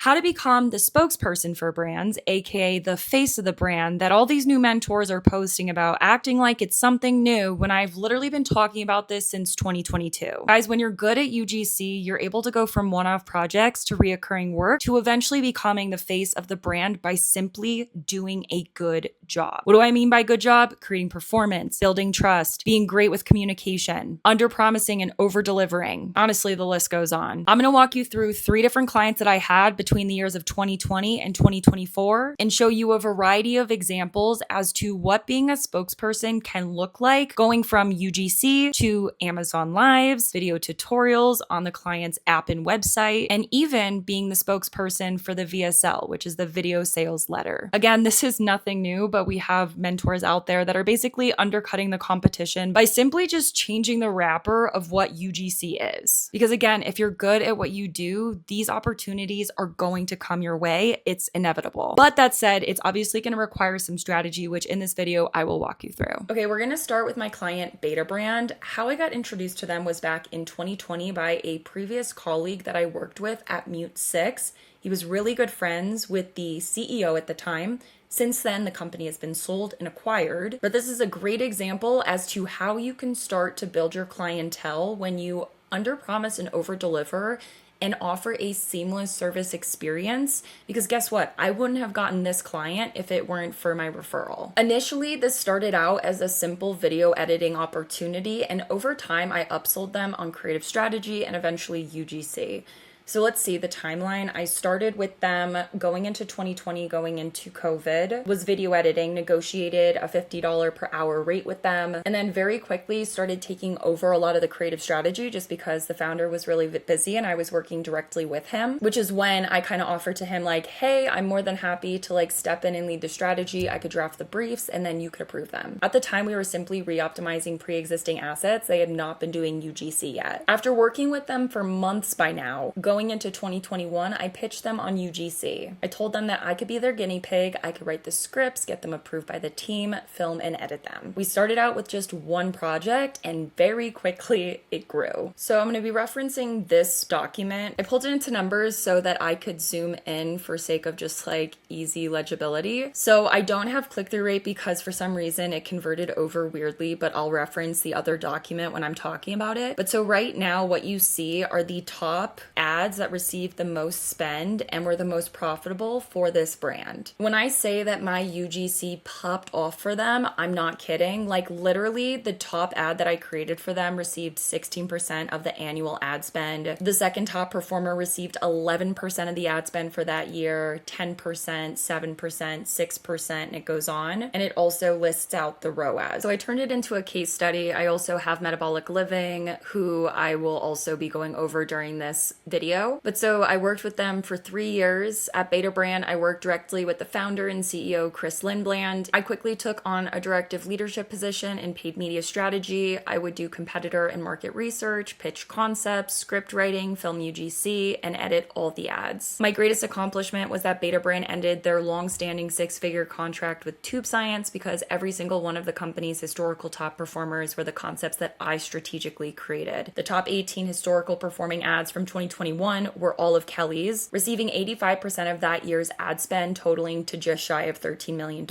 how to become the spokesperson for brands, aka the face of the brand that all these new mentors are posting about, acting like it's something new when I've literally been talking about this since 2022. Guys, when you're good at UGC, you're able to go from one-off projects to reoccurring work to eventually becoming the face of the brand by simply doing a good job. What do I mean by good job? Creating performance, building trust, being great with communication, under-promising and over-delivering. Honestly, the list goes on. I'm going to walk you through 3 different clients that I had between the years of 2020 and 2024 and show you a variety of examples as to what being a spokesperson can look like, going from UGC to Amazon Lives, video tutorials on the client's app and website, and even being the spokesperson for the VSL, which is the video sales letter. Again, this is nothing new, but we have mentors out there that are basically undercutting the competition by simply just changing the wrapper of what UGC is. Because again, if you're good at what you do, these opportunities are going to come your way. It's inevitable. But that said, it's obviously going to require some strategy, which in this video, I will walk you through. Okay, we're going to start with my client Beta Brand. How I got introduced to them was back in 2020 by a previous colleague that I worked with at Mute 6. He was really good friends with the CEO at the time. Since then, the company has been sold and acquired, but this is a great example as to how you can start to build your clientele when you underpromise and overdeliver and offer a seamless service experience, because guess what? I wouldn't have gotten this client if it weren't for my referral. Initially, this started out as a simple video editing opportunity, and over time, I upsold them on creative strategy and eventually UGC. So let's see the timeline. I started with them going into 2020, going into COVID, was video editing, negotiated a $50 per hour rate with them, and then very quickly started taking over a lot of the creative strategy just because the founder was really busy and I was working directly with him, which is when I kind of offered to him like, hey, I'm more than happy to like step in and lead the strategy. I could draft the briefs and then you could approve them. At the time, we were simply re-optimizing pre-existing assets. They had not been doing UGC yet. After working with them for months by now, going into 2021, I pitched them on UGC. I told them that I could be their guinea pig. I could write the scripts, get them approved by the team, film and edit them. We started out with just one project and very quickly it grew. So I'm going to be referencing this document. I pulled it into numbers so that I could zoom in for sake of just like easy legibility. So I don't have click-through rate because for some reason it converted over weirdly, but I'll reference the other document when I'm talking about it. But so right now what you see are the top ads that received the most spend and were the most profitable for this brand. When I say that my UGC popped off for them, I'm not kidding. Like literally the top ad that I created for them received 16% of the annual ad spend. The second top performer received 11% of the ad spend for that year, 10%, 7%, 6%, and it goes on. And it also lists out the ROAS. So I turned it into a case study. I also have Metabolic Living, who I will also be going over during this video. But so I worked with them for 3 years. At Beta Brand, I worked directly with the founder and CEO, Chris Lindbland. I quickly took on a directive leadership position in paid media strategy. I would do competitor and market research, pitch concepts, script writing, film UGC, and edit all the ads. My greatest accomplishment was that Beta Brand ended their long-standing 6-figure contract with Tube Science because every single one of the company's historical top performers were the concepts that I strategically created. The top 18 historical performing ads from 2021 were all of Kelly's, receiving 85% of that year's ad spend, totaling to just shy of $13 million,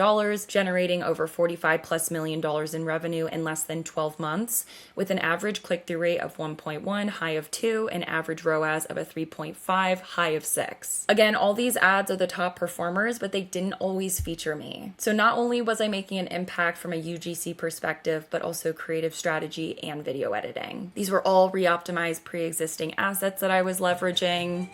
generating over $45+ million in revenue in less than 12 months, with an average click-through rate of 1.1, high of 2, and average ROAS of a 3.5, high of 6. Again, all these ads are the top performers, but they didn't always feature me. So not only was I making an impact from a UGC perspective, but also creative strategy and video editing. These were all re-optimized pre-existing assets that I was leveraging.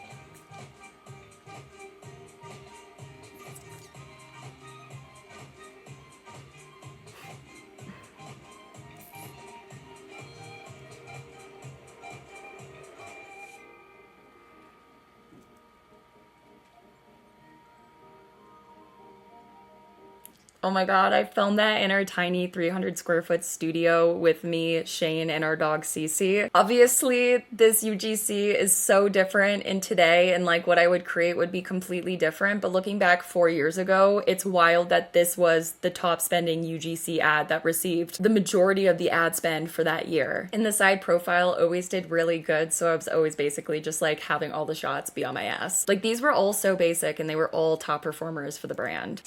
Oh my God, I filmed that in our tiny 300 square foot studio with me, Shane, and our dog Cece. Obviously, this UGC is so different in today, and like what I would create would be completely different. But looking back 4 years ago, it's wild that this was the top spending UGC ad that received the majority of the ad spend for that year. And the side profile always did really good, so I was always basically just like having all the shots be on my ass. Like these were all so basic and they were all top performers for the brand.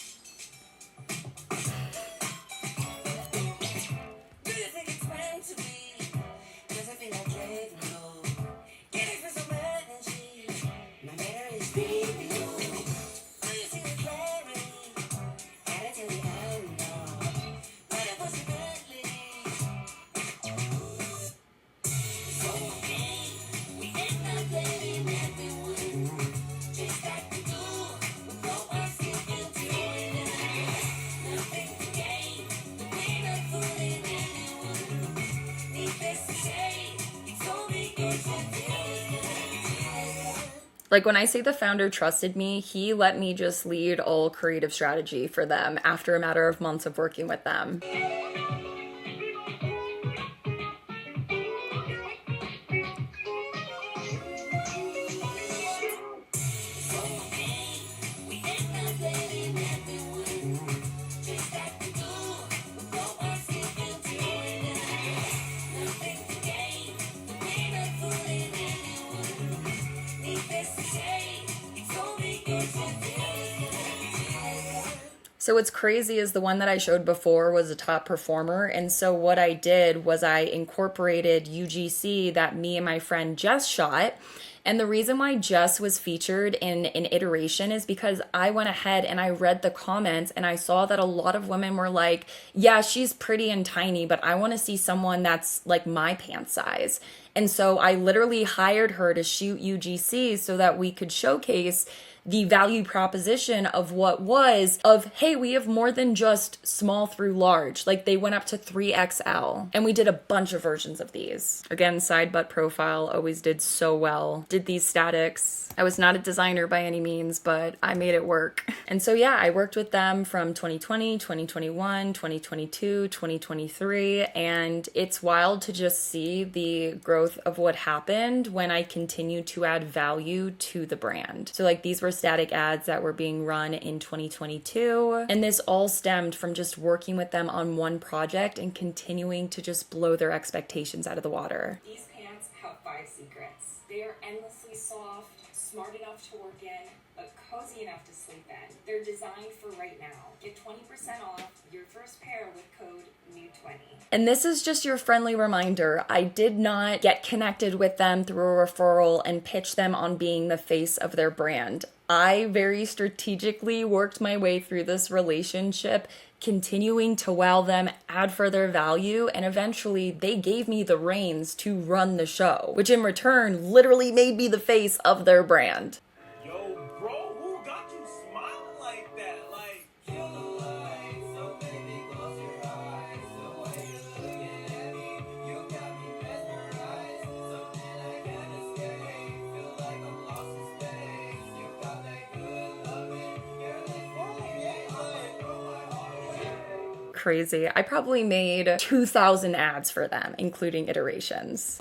Like when I say the founder trusted me, he let me just lead all creative strategy for them after a matter of months of working with them. So what's crazy is the one that I showed before was a top performer. And so what I did was I incorporated UGC that me and my friend Jess shot. And the reason why Jess was featured in an iteration is because I went ahead and I read the comments and I saw that a lot of women were like, yeah, she's pretty and tiny, but I want to see someone that's like my pant size. And so I literally hired her to shoot UGC so that we could showcase the value proposition of what was of, hey, we have more than just small through large. Like they went up to 3XL and we did a bunch of versions of these. Again, side butt profile always did so well. Did these statics. I was not a designer by any means, but I made it work. And so yeah, I worked with them from 2020, 2021, 2022, 2023, and it's wild to just see the growth of what happened when I continued to add value to the brand. So like these were static ads that were being run in 2022, and this all stemmed from just working with them on one project and continuing to just blow their expectations out of the water. These pants have 5 secrets. They are endlessly soft, smart enough to work in, but cozy enough to sleep in. They're designed for right now. Get 20% off your first pair with code NEW20. And this is just your friendly reminder. I did not get connected with them through a referral and pitch them on being the face of their brand. I very strategically worked my way through this relationship, continuing to wow them, add further value, and eventually they gave me the reins to run the show, which in return literally made me the face of their brand. Yo, bro, who got you smiling like that? Like, kill the light, so baby, close your eyes. The way you're looking at me, you got me mesmerized. Something I can't escape, feel like I'm lost in space. You got that good loving, you're like, throw my heart away. Crazy. I probably made 2,000 ads for them, including iterations.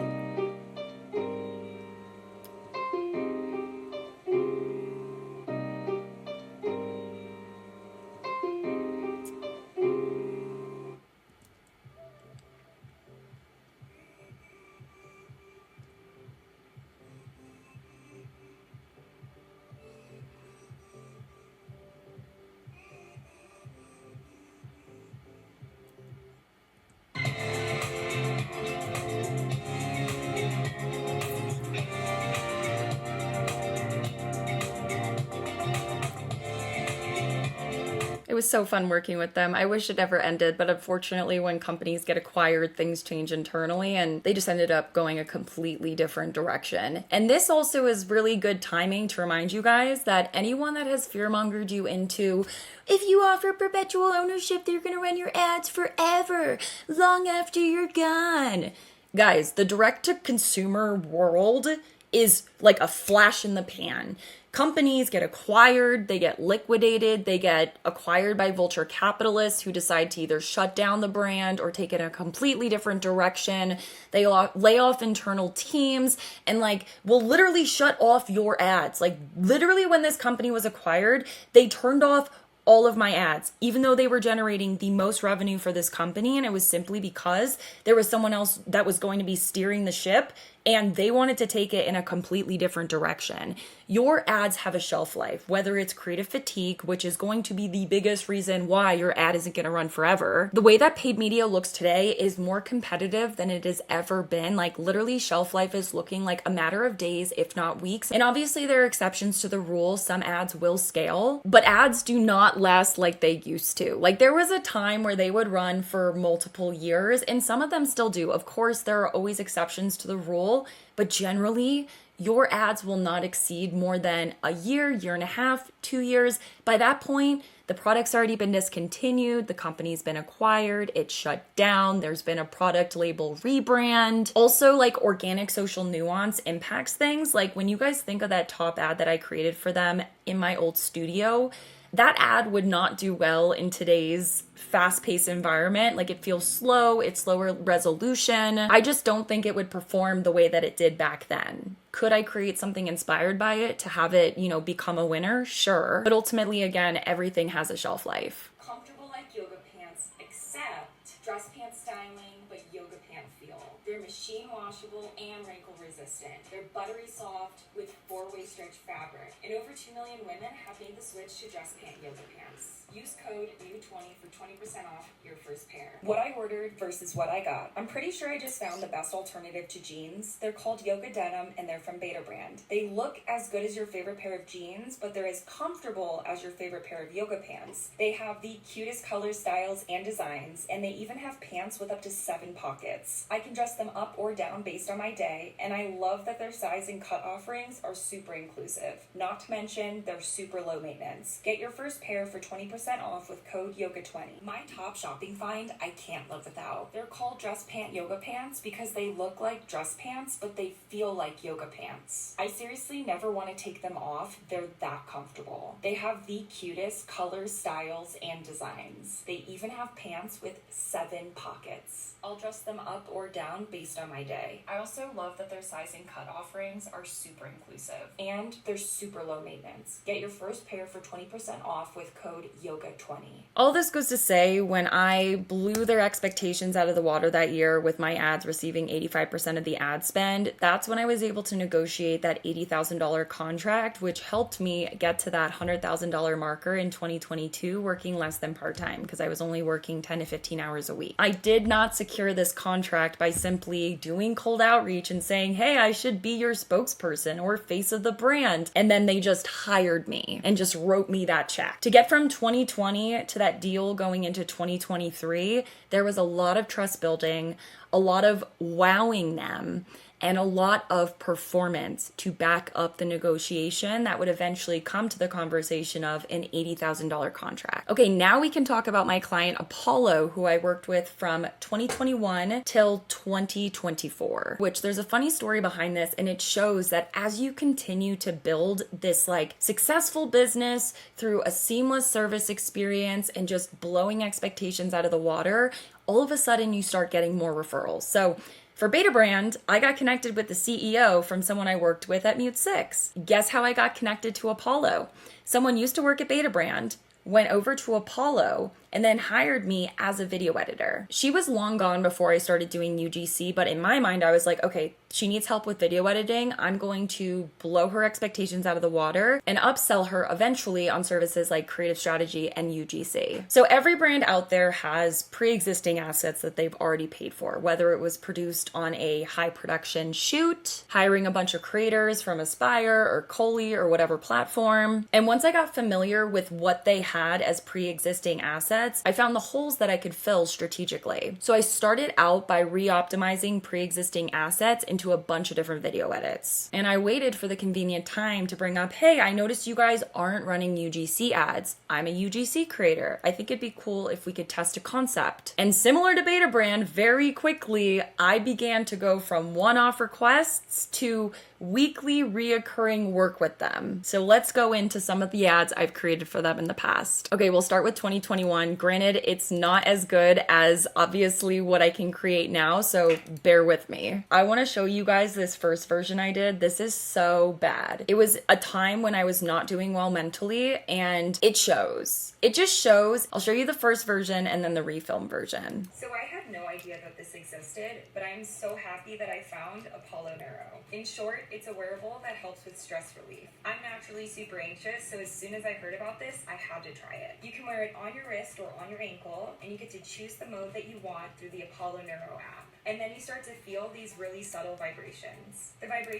It was so fun working with them. I wish it never ended, but unfortunately when companies get acquired, things change internally and they just ended up going a completely different direction. And this also is really good timing to remind you guys that anyone that has fear-mongered you into, if you offer perpetual ownership, they're gonna run your ads forever, long after you're gone. Guys, the direct-to-consumer world is like a flash in the pan. companies get acquired, they get liquidated, they get acquired by vulture capitalists who decide to either shut down the brand or take it in a completely different direction. They lay off internal teams and like will literally shut off your ads. Like literally when this company was acquired, they turned off all of my ads, even though they were generating the most revenue for this company. And it was simply because there was someone else that was going to be steering the ship and they wanted to take it in a completely different direction. Your ads have a shelf life, whether it's creative fatigue, which is going to be the biggest reason why your ad isn't going to run forever. The way that paid media looks today is more competitive than it has ever been. Like literally shelf life is looking like a matter of days, if not weeks. And obviously there are exceptions to the rule. Some ads will scale, but ads do not last like they used to. Like there was a time where they would run for multiple years and some of them still do. Of course, there are always exceptions to the rule, but generally your ads will not exceed more than a year, year and a half, 2 years. By that point, the product's already been discontinued, the company's been acquired, it's shut down, there's been a product label rebrand. Also, like organic social nuance impacts things. Like when you guys think of that top ad that I created for them in my old studio, that ad would not do well in today's fast-paced environment. Like it feels slow, it's slower resolution. I just don't think it would perform the way that it did back then. Could I create something inspired by it to have it, become a winner? Sure. But ultimately, again, everything has a shelf life. Comfortable like yoga pants, except dress pants styling, but yoga pant feel. They're machine washable and wrinkle resistant. They're buttery soft with 4-way stretch fabric. And over 2 million women have made the switch to dress pant yoga pants. Use code NEW20 for 20% off your first pair. What I ordered versus what I got. I'm pretty sure I just found the best alternative to jeans. They're called Yoga Denim and they're from Beta Brand. They look as good as your favorite pair of jeans, but they're as comfortable as your favorite pair of yoga pants. They have the cutest colors, styles, and designs, and they even have pants with up to 7 pockets. I can dress them up or down based on my day, and I love that their size and cut offerings are super inclusive. Not to mention, they're super low maintenance. Get your first pair for 20% off with code YOGA20. My top shopping find I can't live without. They're called dress pant yoga pants because they look like dress pants, but they feel like yoga pants. I seriously never want to take them off. They're that comfortable. They have the cutest colors, styles, and designs. They even have pants with 7 pockets. I'll dress them up or down based on my day. I also love that their size and cut offerings are super inclusive and they're super low maintenance. Get your first pair for 20% off with code YOGA20. All this goes to say, when I blew their expectations out of the water that year with my ads receiving 85% of the ad spend, that's when I was able to negotiate that $80,000 contract, which helped me get to that $100,000 marker in 2022, working less than part-time because I was only working 10 to 15 hours a week. I did not secure this contract by simply doing cold outreach and saying, hey, I should be your spokesperson or face of the brand. And then they just hired me and just wrote me that check. To get from 2020 to that deal going into 2023, there was a lot of trust building, a lot of wowing them, and a lot of performance to back up the negotiation that would eventually come to the conversation of an $80,000 contract. Okay, now we can talk about my client Apollo, who I worked with from 2021 till 2024, which there's a funny story behind this, and it shows that as you continue to build this like successful business through a seamless service experience and just blowing expectations out of the water, all of a sudden you start getting more referrals. So for Beta Brand, I got connected with the CEO from someone I worked with at Mute 6. Guess how I got connected to Apollo? Someone used to work at Beta Brand, went over to Apollo, and then hired me as a video editor. She was long gone before I started doing UGC, but in my mind, I was like, okay, she needs help with video editing. I'm going to blow her expectations out of the water and upsell her eventually on services like creative strategy and UGC. So every brand out there has pre-existing assets that they've already paid for, whether it was produced on a high production shoot, hiring a bunch of creators from Aspire or Coley or whatever platform. And once I got familiar with what they had as pre-existing assets, I found the holes that I could fill strategically. So I started out by re-optimizing pre-existing assets into a bunch of different video edits. And I waited for the convenient time to bring up, hey, I noticed you guys aren't running UGC ads. I'm a UGC creator. I think it'd be cool if we could test a concept. And similar to Beta Brand, very quickly, I began to go from one-off requests to weekly reoccurring work with them. So let's go into some of the ads I've created for them in the past. Okay, we'll start with 2021. Granted, it's not as good as obviously what I can create now, so bear with me. I want to show you guys this first version I did. This is so bad. It was a time when I was not doing well mentally, and it shows. It just shows. I'll show you the first version and then the refilm version. So I had no idea that this existed, but I'm so happy that I found Apollo Neuro. In short, it's a wearable that helps with stress relief. I'm naturally super anxious, so as soon as I heard about this, I had to try it. You can wear it on your wrist or on your ankle, and you get to choose the mode that you want through the Apollo Neuro app. And then you start to feel these really subtle vibrations.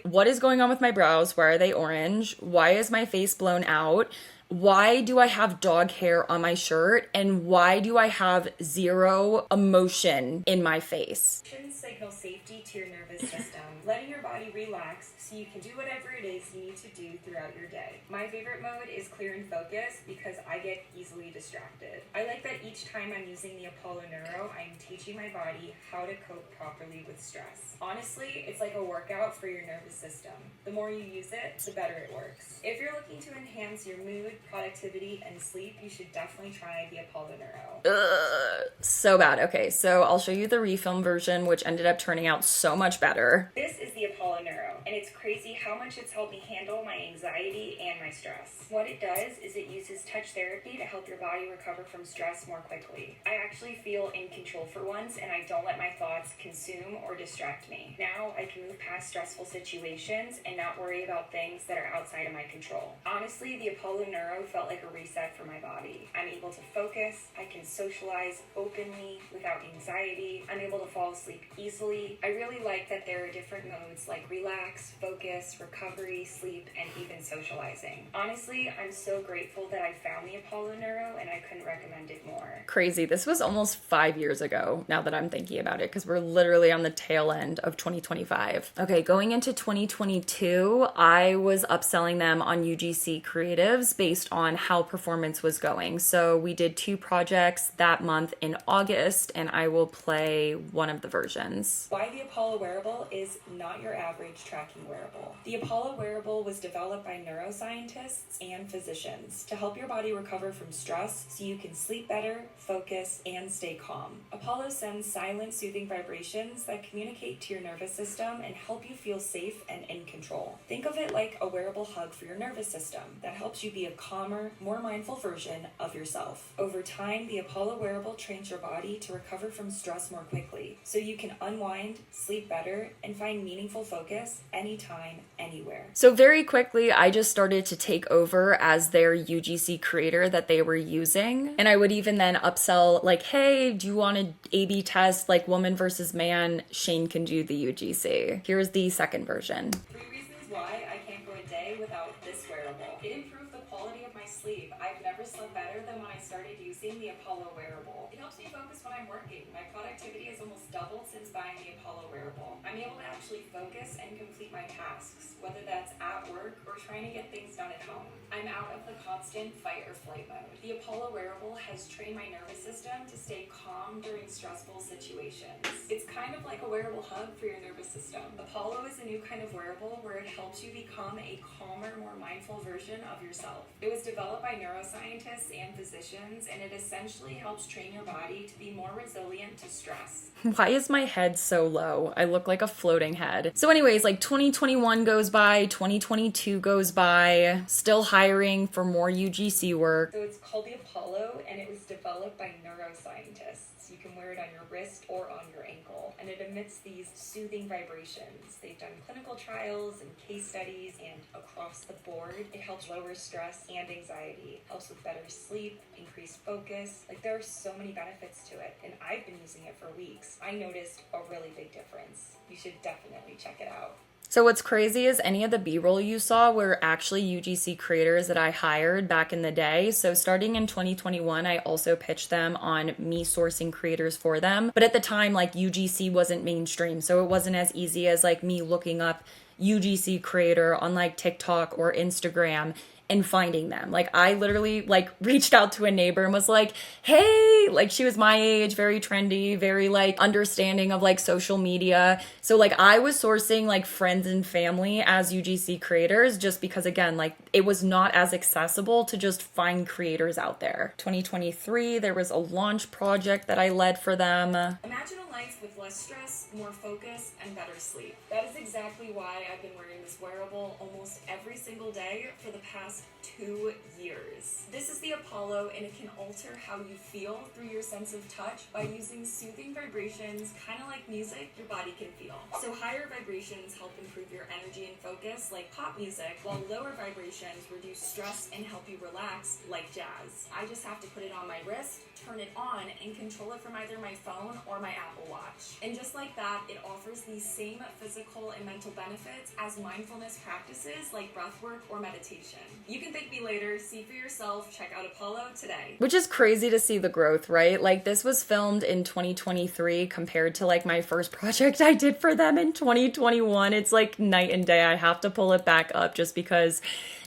What is going on with my brows? Why are they orange? Why is my face blown out? Why do I have dog hair on my shirt? And why do I have zero emotion in my face? Signal safety to your nervous system, letting your body relax so you can do whatever it is you need to do throughout your day. My favorite mode is clear and focus because I get easily distracted. I like that each time I'm using the Apollo Neuro, I'm teaching my body how to cope properly with stress. Honestly, it's like a workout for your nervous system. The more you use it, the better it works. If you're looking to enhance your mood, productivity, and sleep, you should definitely try the Apollo Neuro. So bad. Okay, so I'll show you the refilm version, which ended up turning out so much better. This is the Apollo Neuro, and it's crazy how much it's helped me handle my anxiety and my stress. What it does is it uses touch therapy to help your body recover from stress more quickly. I actually feel in control for once, and I don't let my thoughts consume or distract me. Now I can move past stressful situations and not worry about things that are outside of my control. Honestly, the Apollo Neuro felt like a reset for my body. I'm able to focus, I can socialize openly without anxiety, I'm able to fall asleep easily. I really like that there are different modes like relax, focus, recovery, sleep, and even socializing. Honestly, I'm so grateful that I found the Apollo Neuro, and I couldn't recommend it more. Crazy. This was almost 5 years ago, now that I'm thinking about it, because we're literally on the tail end of 2025. Okay, going into 2022, I was upselling them on UGC Creatives based on how performance was going. So we did 2 projects that month in August, and I will play one of the versions. Why the Apollo wearable is not your average tracking wearable. The Apollo wearable was developed by neuroscientists and physicians to help your body recover from stress so you can sleep better, focus, and stay calm. Apollo sends silent, soothing vibrations that communicate to your nervous system and help you feel safe and in control. Think of it like a wearable hug for your nervous system that helps you be a calmer, more mindful version of yourself. Over time, the Apollo wearable trains your body to recover from stress more quickly so you can unwind, sleep better, and find meaningful focus anytime, anywhere. So very quickly, I just started to take over as their UGC creator that they were using. And I would even then upsell like, hey, do you want to A/B test like woman versus man? Shane can do the UGC. Here's the second version. 3 reasons why I can't go a day without this wearable. It improved the quality of my sleep. I've never slept better than when I started using the Apollo wearable. It helps me focus when I'm working. My productivity has almost doubled since buying the Apollo wearable. I'm able to actually focus and complete my tasks, whether that's at work or trying to get things done at home. I'm out of the constant fight or flight mode. The Apollo wearable has trained my nervous system to stay calm during stressful situations. It's kind of like a wearable hug for your nervous system. Apollo is a new kind of wearable where it helps you become a calmer, more mindful version of yourself. It was developed by neuroscientists and physicians, and it essentially helps train your body to be more resilient to stress. Why is my head so low? I look like a floating head. So anyways, like 2021 goes by, 2022 goes by, still hiring for more UGC work. So it's called the Apollo, and it was developed by neuroscientists. You can wear it on your wrist or on your ankle, and it emits these soothing vibrations. They've done clinical trials and case studies, and across the board, it helps lower stress and anxiety, helps with better sleep, increased focus. Like, there are so many benefits to it, and I've been using it for weeks. I noticed a really big difference. You should definitely check it out. So what's crazy is any of the B-roll you saw were actually UGC creators that I hired back in the day. So starting in 2021, I also pitched them on me sourcing creators for them. But at the time, like UGC wasn't mainstream. So it wasn't as easy as like me looking up UGC creator on like TikTok or Instagram and finding them. Like I literally like reached out to a neighbor and was like, hey, like she was my age, very trendy, very like understanding of like social media. So like I was sourcing like friends and family as UGC creators just because again, like it was not as accessible to just find creators out there. 2023, there was a launch project that I led for them. Imagine a life with less stress, more focus, and better sleep. That is exactly why I've been wearing this wearable almost every single day for the past 2 years. This is the Apollo, and it can alter how you feel through your sense of touch by using soothing vibrations, kind of like music your body can feel. So higher vibrations help improve your energy and focus, like pop music, while lower vibrations reduce stress and help you relax, like jazz. I just have to put it on my wrist, turn it on, and control it from either my phone or my Apple Watch. And just like that, it offers these same physical and mental benefits as mindfulness practices like breathwork or meditation. You can thank me later, see for yourself, check out Apollo today. Which is crazy to see the growth, right? Like this was filmed in 2023 compared to like my first project I did for them in 2021. It's like night and day. I have to pull it back up just because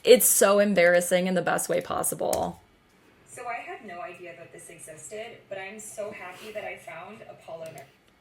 it's so embarrassing in the best way possible. So I had no idea that this existed, but I'm so happy that I found Apollo.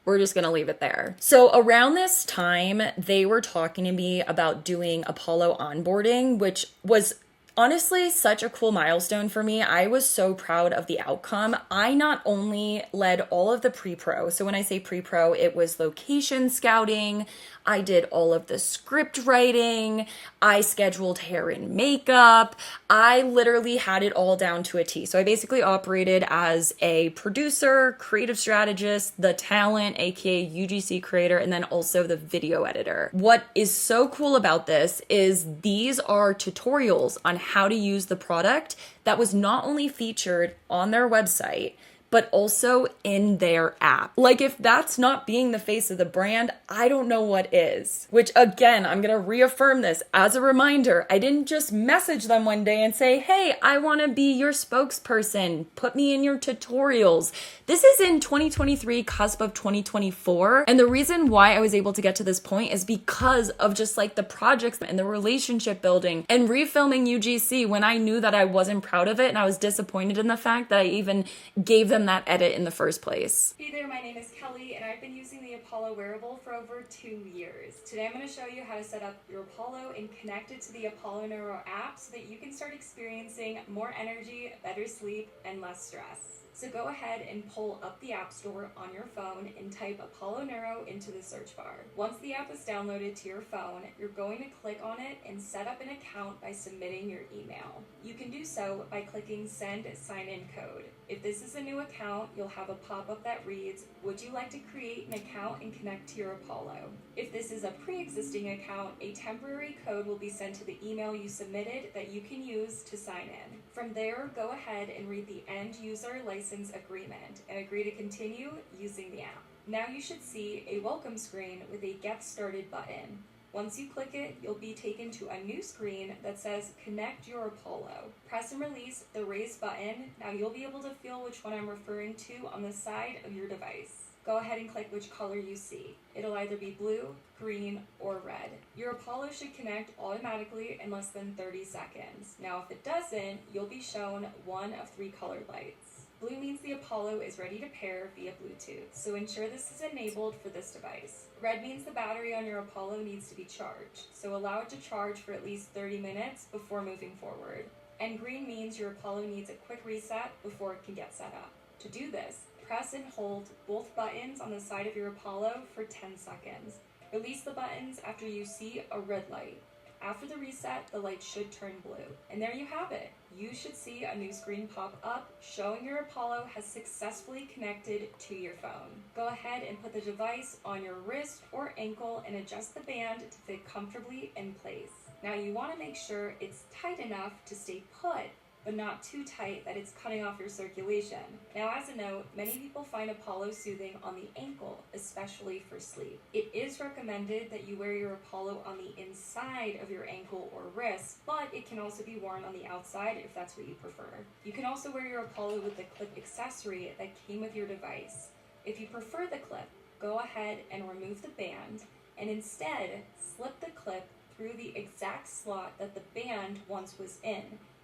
We're just going to leave it there. So around this time, they were talking to me about doing Apollo onboarding, which was honestly such a cool milestone for me. I was so proud of the outcome. I not only led all of the pre-pro, so when I say pre-pro, it was location scouting, I did all of the script writing, I scheduled hair and makeup, I literally had it all down to a T. So I basically operated as a producer, creative strategist, the talent, aka UGC creator, and then also the video editor. What is so cool about this is these are tutorials on how to use the product that was not only featured on their website, but also in their app. Like if that's not being the face of the brand, I don't know what is. Which again, I'm gonna reaffirm this as a reminder. I didn't just message them one day and say, hey, I wanna be your spokesperson. Put me in your tutorials. This is in 2023, cusp of 2024. And the reason why I was able to get to this point is because of just like the projects and the relationship building and refilming UGC when I knew that I wasn't proud of it and I was disappointed in the fact that I even gave them that edit in the first place. Hey there, my name is Kelly, and I've been using the Apollo wearable for over 2 years. Today I'm going to show you how to set up your Apollo and connect it to the Apollo Neuro app so that you can start experiencing more energy, better sleep, and less stress. So go ahead and pull up the App Store on your phone and type Apollo Neuro into the search bar. Once the app is downloaded to your phone, you're going to click on it and set up an account by submitting your email. You can do so by clicking Send Sign-In Code. If this is a new account, you'll have a pop-up that reads, would you like to create an account and connect to your Apollo? If this is a pre-existing account, a temporary code will be sent to the email you submitted that you can use to sign in. From there, go ahead and read the End User License Agreement and agree to continue using the app. Now you should see a welcome screen with a Get Started button. Once you click it, you'll be taken to a new screen that says Connect Your Apollo. Press and release the raise button. Now you'll be able to feel which one I'm referring to on the side of your device. Go ahead and click which color you see. It'll either be blue, green, or red. Your Apollo should connect automatically in less than 30 seconds. Now if it doesn't, you'll be shown one of 3 colored lights. Blue means the Apollo is ready to pair via Bluetooth, so ensure this is enabled for this device. Red means the battery on your Apollo needs to be charged, so allow it to charge for at least 30 minutes before moving forward. And green means your Apollo needs a quick reset before it can get set up. To do this, press and hold both buttons on the side of your Apollo for 10 seconds. Release the buttons after you see a red light. After the reset, the light should turn blue. And there you have it. You should see a new screen pop up showing your Apollo has successfully connected to your phone. Go ahead and put the device on your wrist or ankle and adjust the band to fit comfortably in place. Now you want to make sure it's tight enough to stay put, but not too tight that it's cutting off your circulation. Now as a note, many people find Apollo soothing on the ankle, especially for sleep. It is recommended that you wear your Apollo on the inside of your ankle or wrist, but it can also be worn on the outside if that's what you prefer. You can also wear your Apollo with the clip accessory that came with your device. If you prefer the clip, go ahead and remove the band and instead slip the clip through the exact slot that the band once was in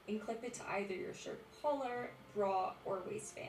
and clip it to either your shirt collar, bra, or waistband.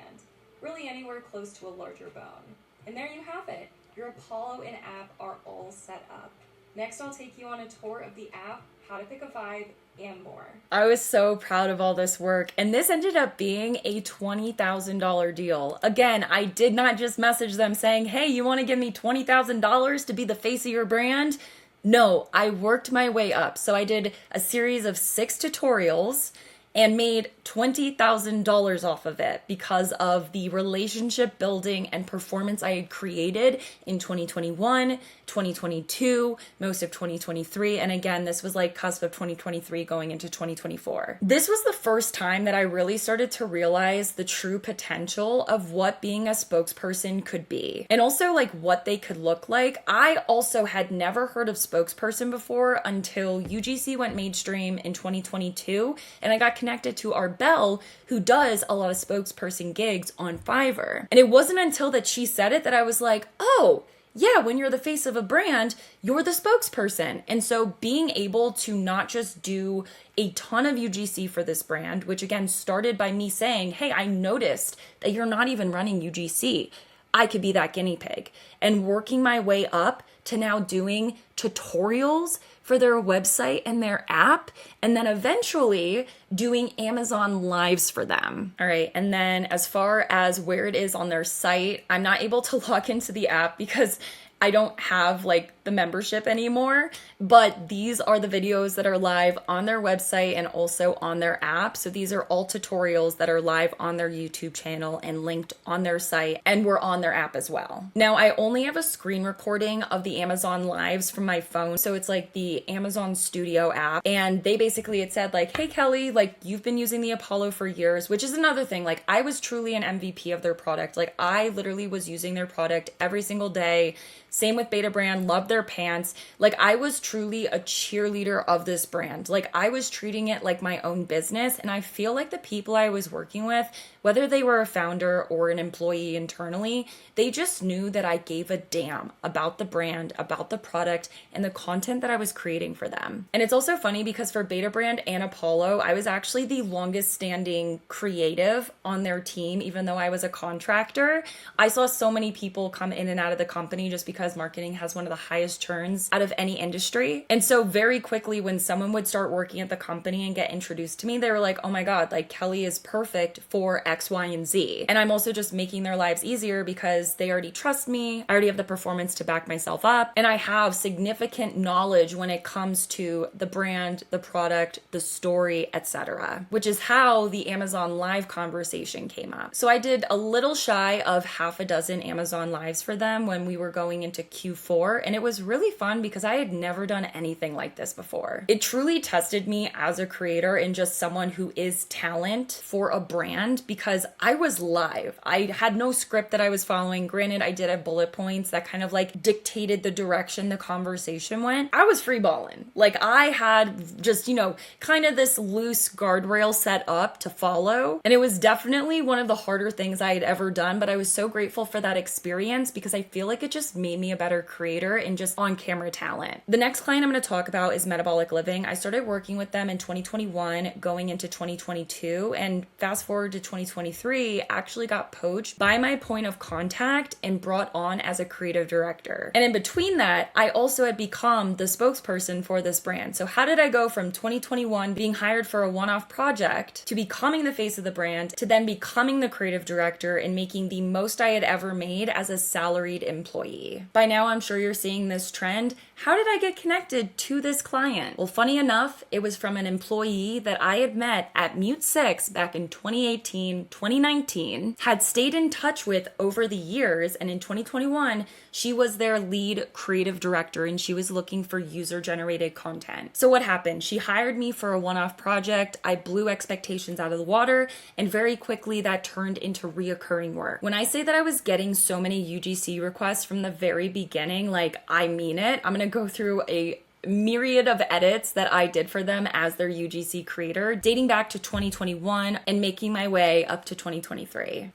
Really anywhere close to a larger bone. And there you have it. Your Apollo and app are all set up. Next, I'll take you on a tour of the app, how to pick a vibe, and more. I was so proud of all this work, and this ended up being a $20,000 deal. Again, I did not just message them saying, hey, you want to give me $20,000 to be the face of your brand? No, I worked my way up. So I did a series of 6 tutorials and made $20,000 off of it because of the relationship building and performance I had created in 2021, 2022, most of 2023. And again, this was like cusp of 2023 going into 2024. This was the first time that I really started to realize the true potential of what being a spokesperson could be. And also like what they could look like. I also had never heard of Spokesperson before until UGC went mainstream in 2022. And I got connected to Arbel, who does a lot of spokesperson gigs on Fiverr. And it wasn't until that she said it that I was like, oh, yeah, when you're the face of a brand, you're the spokesperson. And so being able to not just do a ton of UGC for this brand, which again started by me saying, hey, I noticed that you're not even running UGC. I could be that guinea pig. And working my way up to now doing tutorials for their website and their app, and then eventually doing Amazon lives for them. All right, and then as far as where it is on their site, I'm not able to log into the app because I don't have like the membership anymore, but these are the videos that are live on their website and also on their app. So these are all tutorials that are live on their YouTube channel and linked on their site, and we're on their app as well. Now, I only have a screen recording of the Amazon lives from my phone. So it's like the Amazon Studio app. And they basically, it said like, hey, Kelly, like you've been using the Apollo for years, which is another thing. Like I was truly an MVP of their product. Like I literally was using their product every single day. Same with Beta Brand, loved their pants. Like I was truly a cheerleader of this brand. Like I was treating it like my own business. And I feel like the people I was working with, whether they were a founder or an employee internally, they just knew that I gave a damn about the brand, about the product, and the content that I was creating for them. And it's also funny because for Beta Brand and Apollo, I was actually the longest standing creative on their team, even though I was a contractor. I saw so many people come in and out of the company just because marketing has one of the highest churns out of any industry. And so very quickly when someone would start working at the company and get introduced to me, they were like, oh my God, like Kelly is perfect for X, Y, and Z. And I'm also just making their lives easier because they already trust me. I already have the performance to back myself up. And I have significant knowledge when it comes to the brand, the product, the story, etc., which is how the Amazon Live conversation came up. So I did a little shy of half a dozen Amazon Lives for them when we were going into Q4. And it was really fun because I had never done anything like this before. It truly tested me as a creator and just someone who is talent for a brand because I was live. I had no script that I was following. Granted, I did have bullet points that kind of like dictated the direction the conversation went. I was free balling. Like I had just, kind of this loose guardrail set up to follow. And it was definitely one of the harder things I had ever done, but I was so grateful for that experience because I feel like it just made me a better creator and just on-camera talent. The next client I'm going to talk about is Metabolic Living. I started working with them in 2021, going into 2022, and fast forward to 2023, actually got poached by my point of contact and brought on as a creative director. And in between that, I also had become the spokesperson for this brand. So how did I go from 2021 being hired for a one-off project to becoming the face of the brand to then becoming the creative director and making the most I had ever made as a salaried employee? By now, I'm sure you're seeing this trend. How did I get connected to this client? Well, funny enough, it was from an employee that I had met at Mute 6 back in 2018, 2019, had stayed in touch with over the years, and in 2021, she was their lead creative director and she was looking for user-generated content. So what happened? She hired me for a one-off project. I blew expectations out of the water, and very quickly that turned into reoccurring work. When I say that I was getting so many UGC requests from the very beginning, like I mean it. I'm gonna go through a myriad of edits that I did for them as their UGC creator, dating back to 2021 and making my way up to 2023. Reasons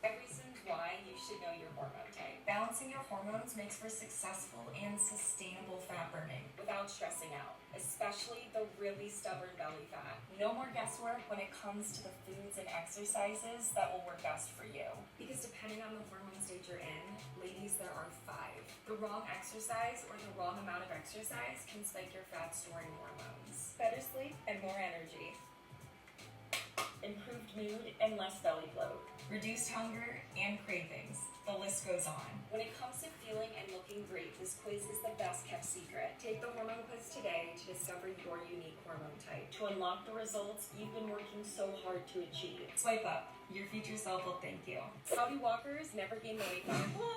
why you should know your hormone type. Balancing your hormones makes for successful and sustainable fat burning without stressing out. especially the really stubborn belly fat. No more guesswork when it comes to the foods and exercises that will work best for you. Because depending on the hormone stage you're in, ladies, there are 5. The wrong exercise or the wrong amount of exercise can spike your fat storing hormones. Better sleep and more energy. Improved mood and less belly bloat. Reduced hunger and cravings. The list goes on. When it comes to feeling and looking great, this quiz is the best kept secret. Take the hormone quiz today to discover your unique hormone type. To unlock the results you've been working so hard to achieve. Swipe up. Your future self will thank you. Saudi walkers never gain the weight back. Hormones!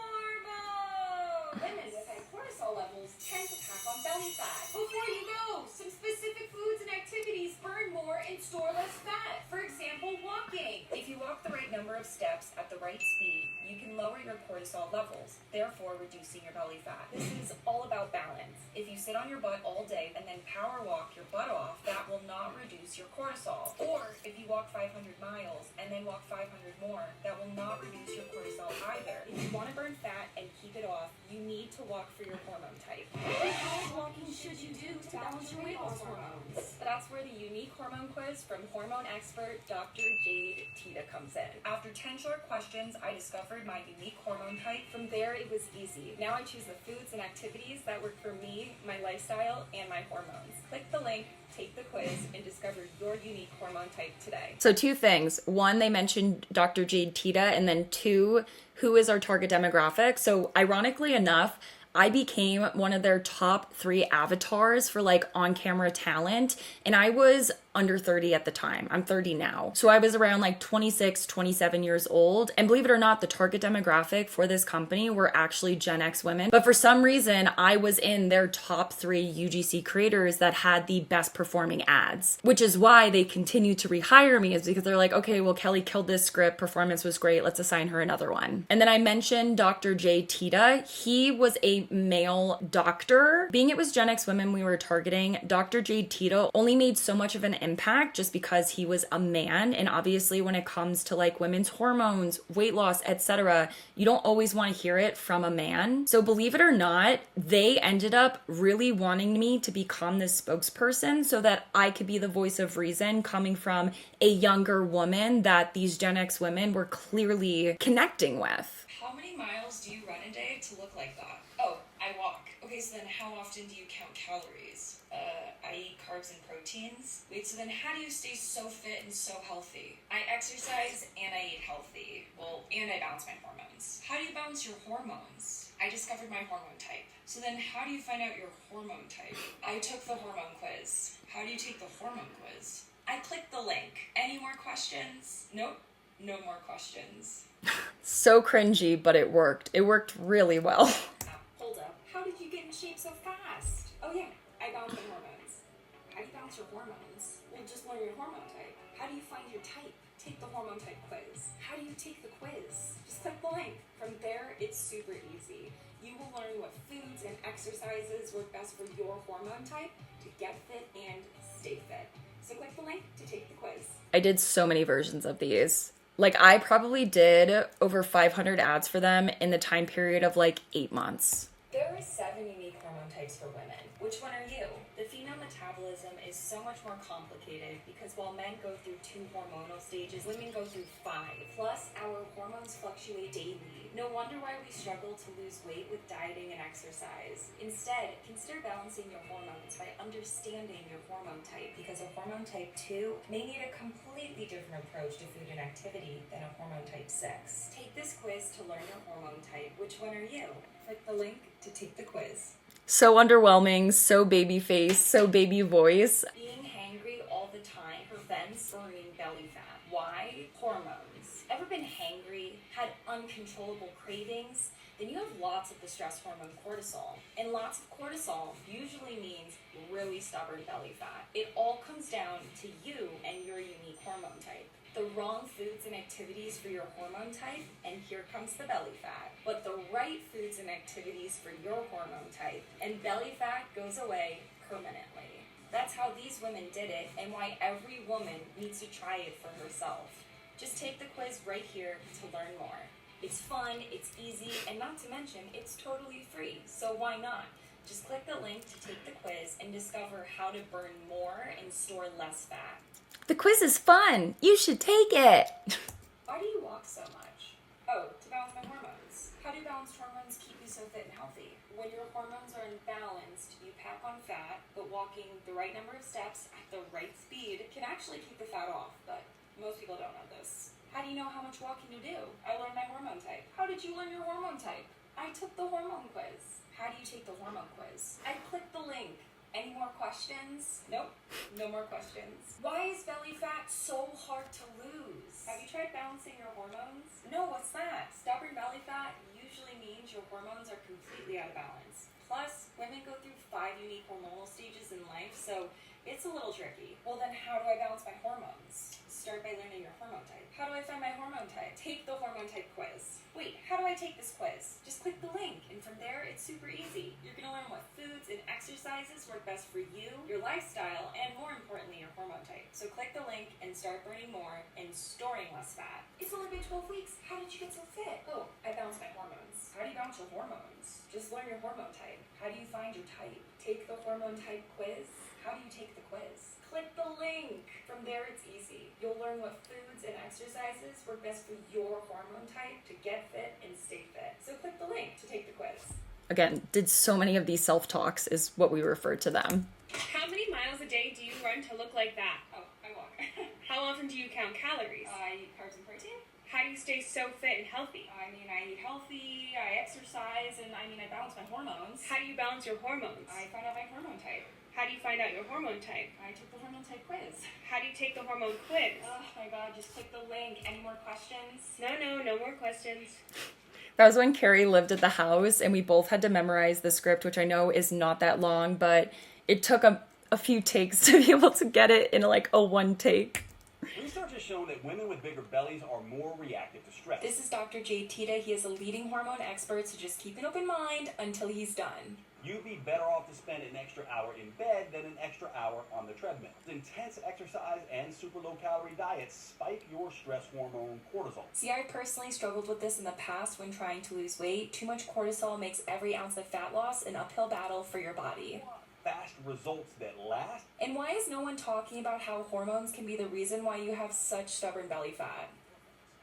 Women with high cortisol levels tend to pack on belly fat. Before you go, some specific foods and activities burn more and store less fat. For example, walking. If you walk the right number of steps at the right speed, you can lower your cortisol levels, therefore reducing your belly fat. This is all about balance. If you sit on your butt all day and then power walk your butt off, that will not reduce your cortisol. Or if you walk 500 miles and then walk 500 more, that will not reduce your cortisol either. If you want to burn fat and keep it off, you need to walk for your hormone type. What kind of walking should you do to balance your weight loss hormones? That's where the unique hormone quiz from hormone expert Dr. Jade Tita comes in. After 10 short questions, I discovered my unique hormone type. From there, it was easy. Now I choose the foods and activities that work for me, my lifestyle, and my hormones. Click the link, take the quiz, and discover your unique hormone type today. So 2 things. 1, they mentioned Dr. Jade Tita, and then 2, who is our target demographic? So ironically enough, I became one of their top 3 avatars for like on-camera talent, and I was under 30 at the time. I'm 30 now. So I was around like 26, 27 years old. And believe it or not, the target demographic for this company were actually Gen X women. But for some reason, I was in their top 3 UGC creators that had the best performing ads, which is why they continue to rehire me, is because they're like, okay, well, Kelly killed this script. Performance was great. Let's assign her another one. And then I mentioned Dr. J. Tita. He was a male doctor. Being it was Gen X women we were targeting, Dr. J. Tita only made so much of an impact just because he was a man. And obviously when it comes to like women's hormones, weight loss, etc., you don't always want to hear it from a man. So believe it or not, they ended up really wanting me to become this spokesperson so that I could be the voice of reason coming from a younger woman that these Gen X women were clearly connecting with. How many miles do you run a day to look like that? Oh, I walk. Okay, so then how often do you count calories? I eat carbs and proteins. Wait, so then how do you stay so fit and so healthy? I exercise and I eat healthy. Well, and I balance my hormones. How do you balance your hormones? I discovered my hormone type. So then how do you find out your hormone type? I took the hormone quiz. How do you take the hormone quiz? I clicked the link. Any more questions? Nope, no more questions. So cringy, but it worked. It worked really well. Hold up. How did you get in shape so fast? Oh yeah, I balance my hormones. How do you balance your hormones? Well, just learn your hormone type. How do you find your type? Take the hormone type quiz. How do you take the quiz? Just click the link. From there, it's super easy. You will learn what foods and exercises work best for your hormone type to get fit and stay fit. So click the link to take the quiz. I did so many versions of these. Like, I probably did over 500 ads for them in the time period of like 8 months. There are 7 unique hormone types for women. Which one are you? The female metabolism is so much more complicated because while men go through 2 hormonal stages, women go through 5. Plus, our hormones fluctuate daily. No wonder why we struggle to lose weight with dieting and exercise. Instead, consider balancing your hormones by understanding your hormone type, because a hormone type 2 may need a completely different approach to food and activity than a hormone type 6. Take this quiz to learn your hormone type. Which one are you? Click the link to take the quiz. So underwhelming, so baby face, so baby voice. Being hangry all the time prevents burning belly fat. Why? Hormones. Ever been hangry, had uncontrollable cravings? Then you have lots of the stress hormone cortisol. And lots of cortisol usually means really stubborn belly fat. It all comes down to you and your unique hormone type. The wrong foods and activities for your hormone type, and here comes the belly fat. But the right foods and activities for your hormone type, and belly fat goes away permanently. That's how these women did it, and why every woman needs to try it for herself. Just take the quiz right here to learn more. It's fun, it's easy, and not to mention, it's totally free, so why not? Just click the link to take the quiz and discover how to burn more and store less fat. The quiz is fun. You should take it. Why do you walk so much? Oh, to balance my hormones. How do balanced hormones keep you so fit and healthy? When your hormones are imbalanced, you pack on fat, but walking the right number of steps at the right speed can actually keep the fat off, but most people don't know this. How do you know how much walking to do? I learned my hormone type. How did you learn your hormone type? I took the hormone quiz. How do you take the hormone quiz? I clicked the link. Any more questions? Nope, no more questions. Why is belly fat so hard to lose? Have you tried balancing your hormones? No, what's that? Stubborn belly fat usually means your hormones are completely out of balance. Plus, women go through 5 unique hormonal stages in life, so it's a little tricky. Well then, how do I balance my hormones? Start by learning your hormone type. How do I find my hormone type? Take the hormone type quiz. Wait, how do I take this quiz? Just click the link, and from there, it's super easy. You're gonna learn what foods and exercises work best for you, your lifestyle, and more importantly, your hormone type. So click the link and start burning more and storing less fat. It's only been 12 weeks. How did you get so fit? Oh, I balanced my hormones. How do you balance your hormones? Just learn your hormone type. How do you find your type? Take the hormone type quiz. How do you take the quiz? Click the link. From there, it's easy. You'll learn what foods and exercises work best for your hormone type to get fit and stay fit. So click the link to take the quiz. Again, did so many of these self-talks is what we refer to them. How many miles a day do you run to look like that? Oh, I walk. How often do you count calories? I eat carbs and protein. How do you stay so fit and healthy? I eat healthy, I exercise, and I balance my hormones. How do you balance your hormones? I find out my hormone type. How do you find out your hormone type? I took the hormone type quiz. How do you take the hormone quiz? Oh my god, just click the link. Any more questions? No more questions. That was when Carrie lived at the house and we both had to memorize the script, which I know is not that long, but it took a few takes to be able to get it in like a one take. Research has shown that women with bigger bellies are more reactive to stress. This is Dr. Jade Tita. He is a leading hormone expert, so just keep an open mind until he's done. You'd be better off to spend an extra hour in bed than an extra hour on the treadmill. Intense exercise and super low-calorie diets spike your stress hormone cortisol. See, I personally struggled with this in the past when trying to lose weight. Too much cortisol makes every ounce of fat loss an uphill battle for your body. Fast results that last. And why is no one talking about how hormones can be the reason why you have such stubborn belly fat?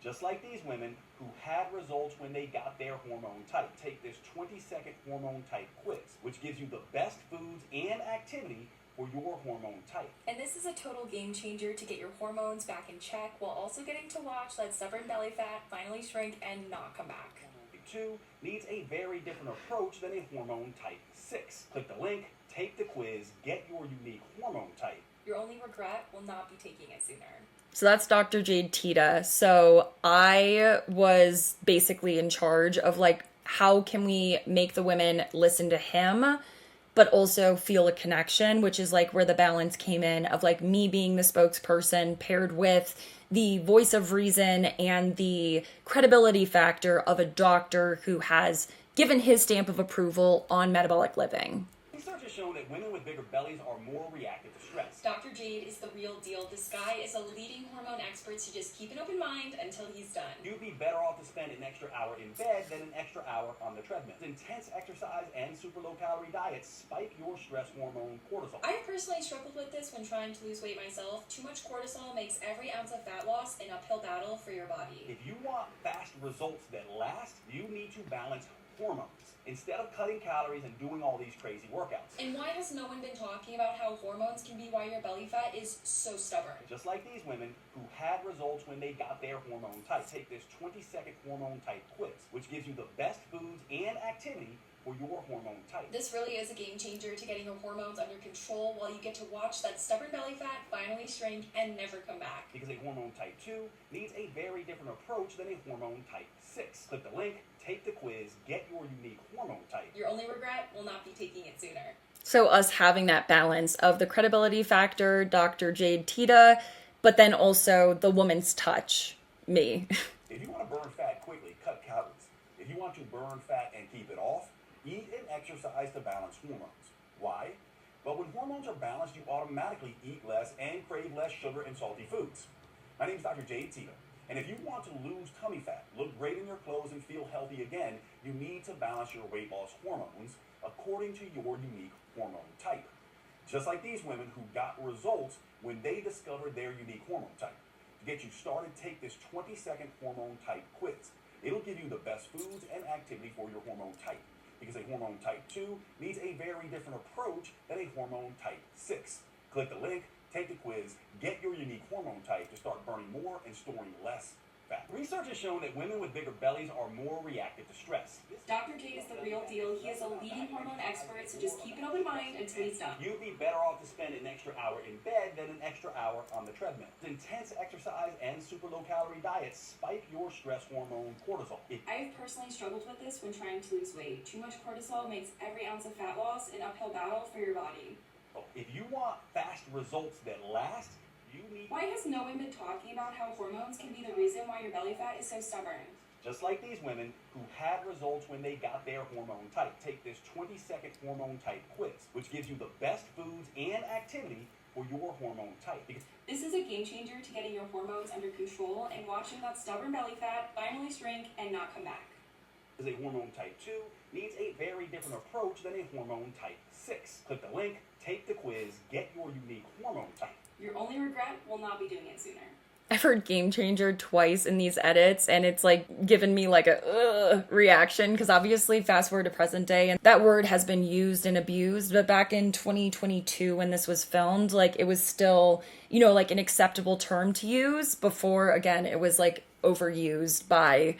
Just like these women who had results when they got their hormone type. Take this 20-second hormone type quiz, which gives you the best foods and activity for your hormone type. And this is a total game changer to get your hormones back in check while also getting to watch that stubborn belly fat finally shrink and not come back. Type 2 needs a very different approach than a hormone type 6. Click the link, take the quiz, get your unique hormone type. Your only regret will not be taking it sooner. So that's Dr. Jade Tita. So I was basically in charge of like, how can we make the women listen to him, but also feel a connection, which is like where the balance came in of like me being the spokesperson paired with the voice of reason and the credibility factor of a doctor who has given his stamp of approval on metabolic living. Research has shown that women with bigger bellies are more reactive to stress. Dr. Jade is the real deal. This guy is a leading hormone expert, so just keep an open mind until he's done. You'd be better off to spend an extra hour in bed than an extra hour on the treadmill. Intense exercise and super low-calorie diets spike your stress hormone cortisol. I personally struggled with this when trying to lose weight myself. Too much cortisol makes every ounce of fat loss an uphill battle for your body. If you want fast results that last, you need to balance hormones instead of cutting calories and doing all these crazy workouts. And why has no one been talking about how hormones can be why your belly fat is so stubborn? Just like these women who had results when they got their hormone type. Take this 20-second hormone type quiz, which gives you the best foods and activity for your hormone type. This really is a game changer to getting your hormones under control while you get to watch that stubborn belly fat finally shrink and never come back. Because a hormone type 2 needs a very different approach than a hormone type 6. Click the link, take the quiz, get your unique hormone type. Your only regret will not be taking it sooner. So us having that balance of the credibility factor, Dr. Jade Tita, but then also the woman's touch, me. If you want to burn fat quickly, cut calories. If you want to burn fat and keep it off, eat and exercise to balance hormones. Why? Well, when hormones are balanced, you automatically eat less and crave less sugar and salty foods. My name is Dr. Jade Tita, and if you want to lose tummy fat, look great in your clothes, and feel healthy again, you need to balance your weight loss hormones according to your unique hormone type. Just like these women who got results when they discovered their unique hormone type. To get you started, take this 20-second hormone type quiz. It'll give you the best foods and activity for your hormone type, because a hormone type 2 needs a very different approach than a hormone type 6. Click the link, take the quiz, get your unique hormone type to start burning more and storing less fat. Research has shown that women with bigger bellies are more reactive to stress. Dr. J is the real deal. He is a leading hormone expert, so just keep an open mind until he's done. You'd be better off to spend an extra hour in bed than an extra hour on the treadmill. Intense exercise and super low-calorie diets spike your stress hormone cortisol. I have personally struggled with this when trying to lose weight. Too much cortisol makes every ounce of fat loss an uphill battle for your body. If you want fast results that last, you need... Why has no one been talking about how hormones can be the reason why your belly fat is so stubborn? Just like these women who had results when they got their hormone type. Take this 20-second hormone type quiz, which gives you the best foods and activity for your hormone type. This is a game changer to getting your hormones under control and watching that stubborn belly fat finally shrink and not come back. Because a hormone type 2 needs a very different approach than a hormone type 6. Click the link, take the quiz, get your unique hormone type. Your only regret will not be doing it sooner. I've heard game changer twice in these edits, and it's like given me like a reaction, because obviously fast forward to present day and that word has been used and abused, but back in 2022 when this was filmed, like it was still, you know, like an acceptable term to use before, again, it was like overused by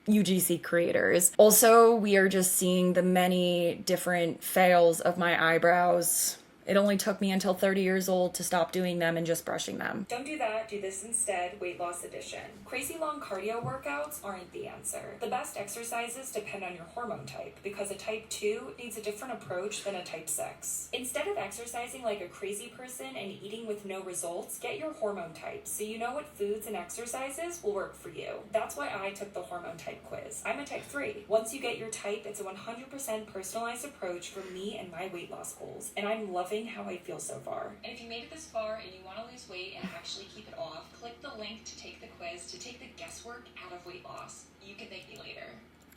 UGC creators. Also, we are just seeing the many different fails of my eyebrows. It only took me until 30 years old to stop doing them and just brushing them. Don't do that, do this instead, weight loss edition. Crazy long cardio workouts aren't the answer. The best exercises depend on your hormone type, because a type 2 needs a different approach than a type 6. Instead of exercising like a crazy person and eating with no results, get your hormone type so you know what foods and exercises will work for you. That's why I took the hormone type quiz. I'm a type 3. Once you get your type, it's a 100% personalized approach for me and my weight loss goals, and I'm loving how I feel so far. And if you made it this far and you want to lose weight and actually keep it off, click the link to take the quiz to take the guesswork out of weight loss. You can thank me later.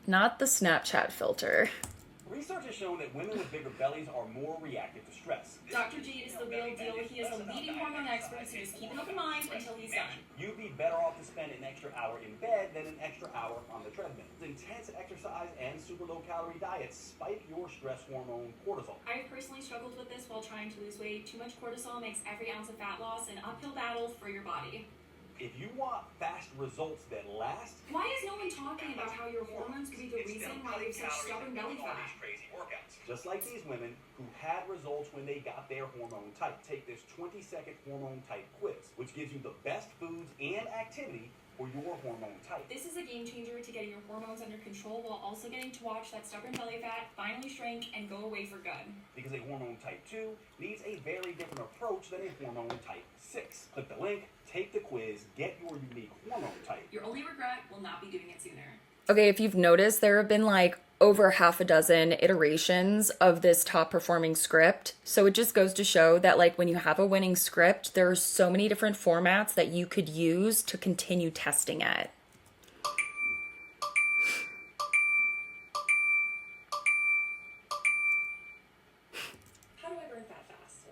Not the Snapchat filter. Research has shown that women with bigger bellies are more reactive to stress. Dr. G is the real deal. He is a leading hormone expert, so just keep an open mind until he's done. You'd be better off to spend an extra hour in bed than an extra hour on the treadmill. Intense exercise and super low-calorie diets spike your stress hormone cortisol. I've personally struggled with this while trying to lose weight. Too much cortisol makes every ounce of fat loss an uphill battle for your body. If you want fast results that last, Why is no one talking about how your hormones could be the reason why you have such stubborn belly fat? just like these women who had results when they got their hormone type. Take this 20-second hormone type quiz, which gives you the best foods and activity for your hormone type. This is a game changer to getting your hormones under control while also getting to watch that stubborn belly fat finally shrink and go away for good. Because a hormone type 2 needs a very different approach than a hormone type 6. Click the link, take the quiz, get your unique hormone type. Your only regret will not be doing it sooner. Okay, if you've noticed, there have been like over half a dozen iterations of this top performing script. So it just goes to show that like when you have a winning script, there are so many different formats that you could use to continue testing it. How do I burn fat fast?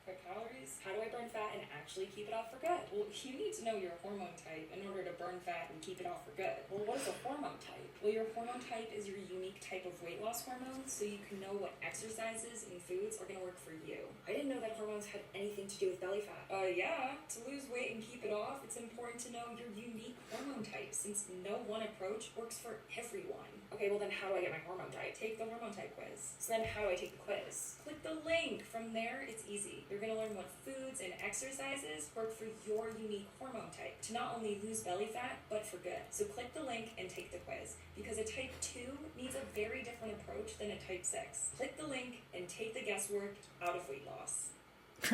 Quick calories? How do I burn fat and actually keep it off for good? Well, you need to know your hormone type in order to burn fat and keep it off for good. Well, what is a hormone type? Well, your hormone type is your unique type of weight loss hormones, so you can know what exercises and foods are going to work for you. I didn't know that hormones had anything to do with belly fat. Yeah, to lose weight and keep it off, it's important to know your unique hormone type, since no one approach works for everyone. Okay, well then how do I get my hormone type? Take the hormone type quiz. So then how do I take the quiz? Click the link. From there, it's easy. You're going to learn what foods and exercises work for your unique hormone type to not only lose belly fat, but for good. So click the link and take the quiz, because a type 2 needs a very different approach than a type 6. Click the link and take the guesswork out of weight loss.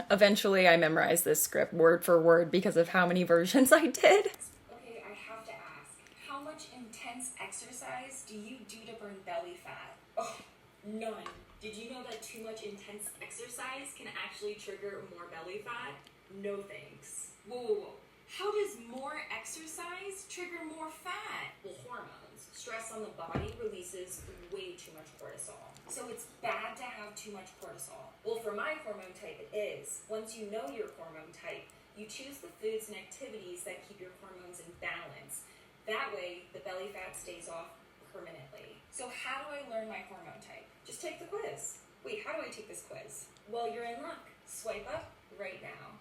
Eventually, I memorized this script word for word because of how many versions I did. Okay, I have to ask, how much intense exercise do you do to burn belly fat? Oh, none. Did you know that too much intense exercise can actually trigger more belly fat? No thanks. Whoa. How does more exercise trigger more Stress on the body releases way too much cortisol. So it's bad to have too much cortisol. Well, for my hormone type, it is. Once you know your hormone type, you choose the foods and activities that keep your hormones in balance. That way, the belly fat stays off permanently. So how do I learn my hormone type? Just take the quiz. Wait, how do I take this quiz? Well, you're in luck. Swipe up right now.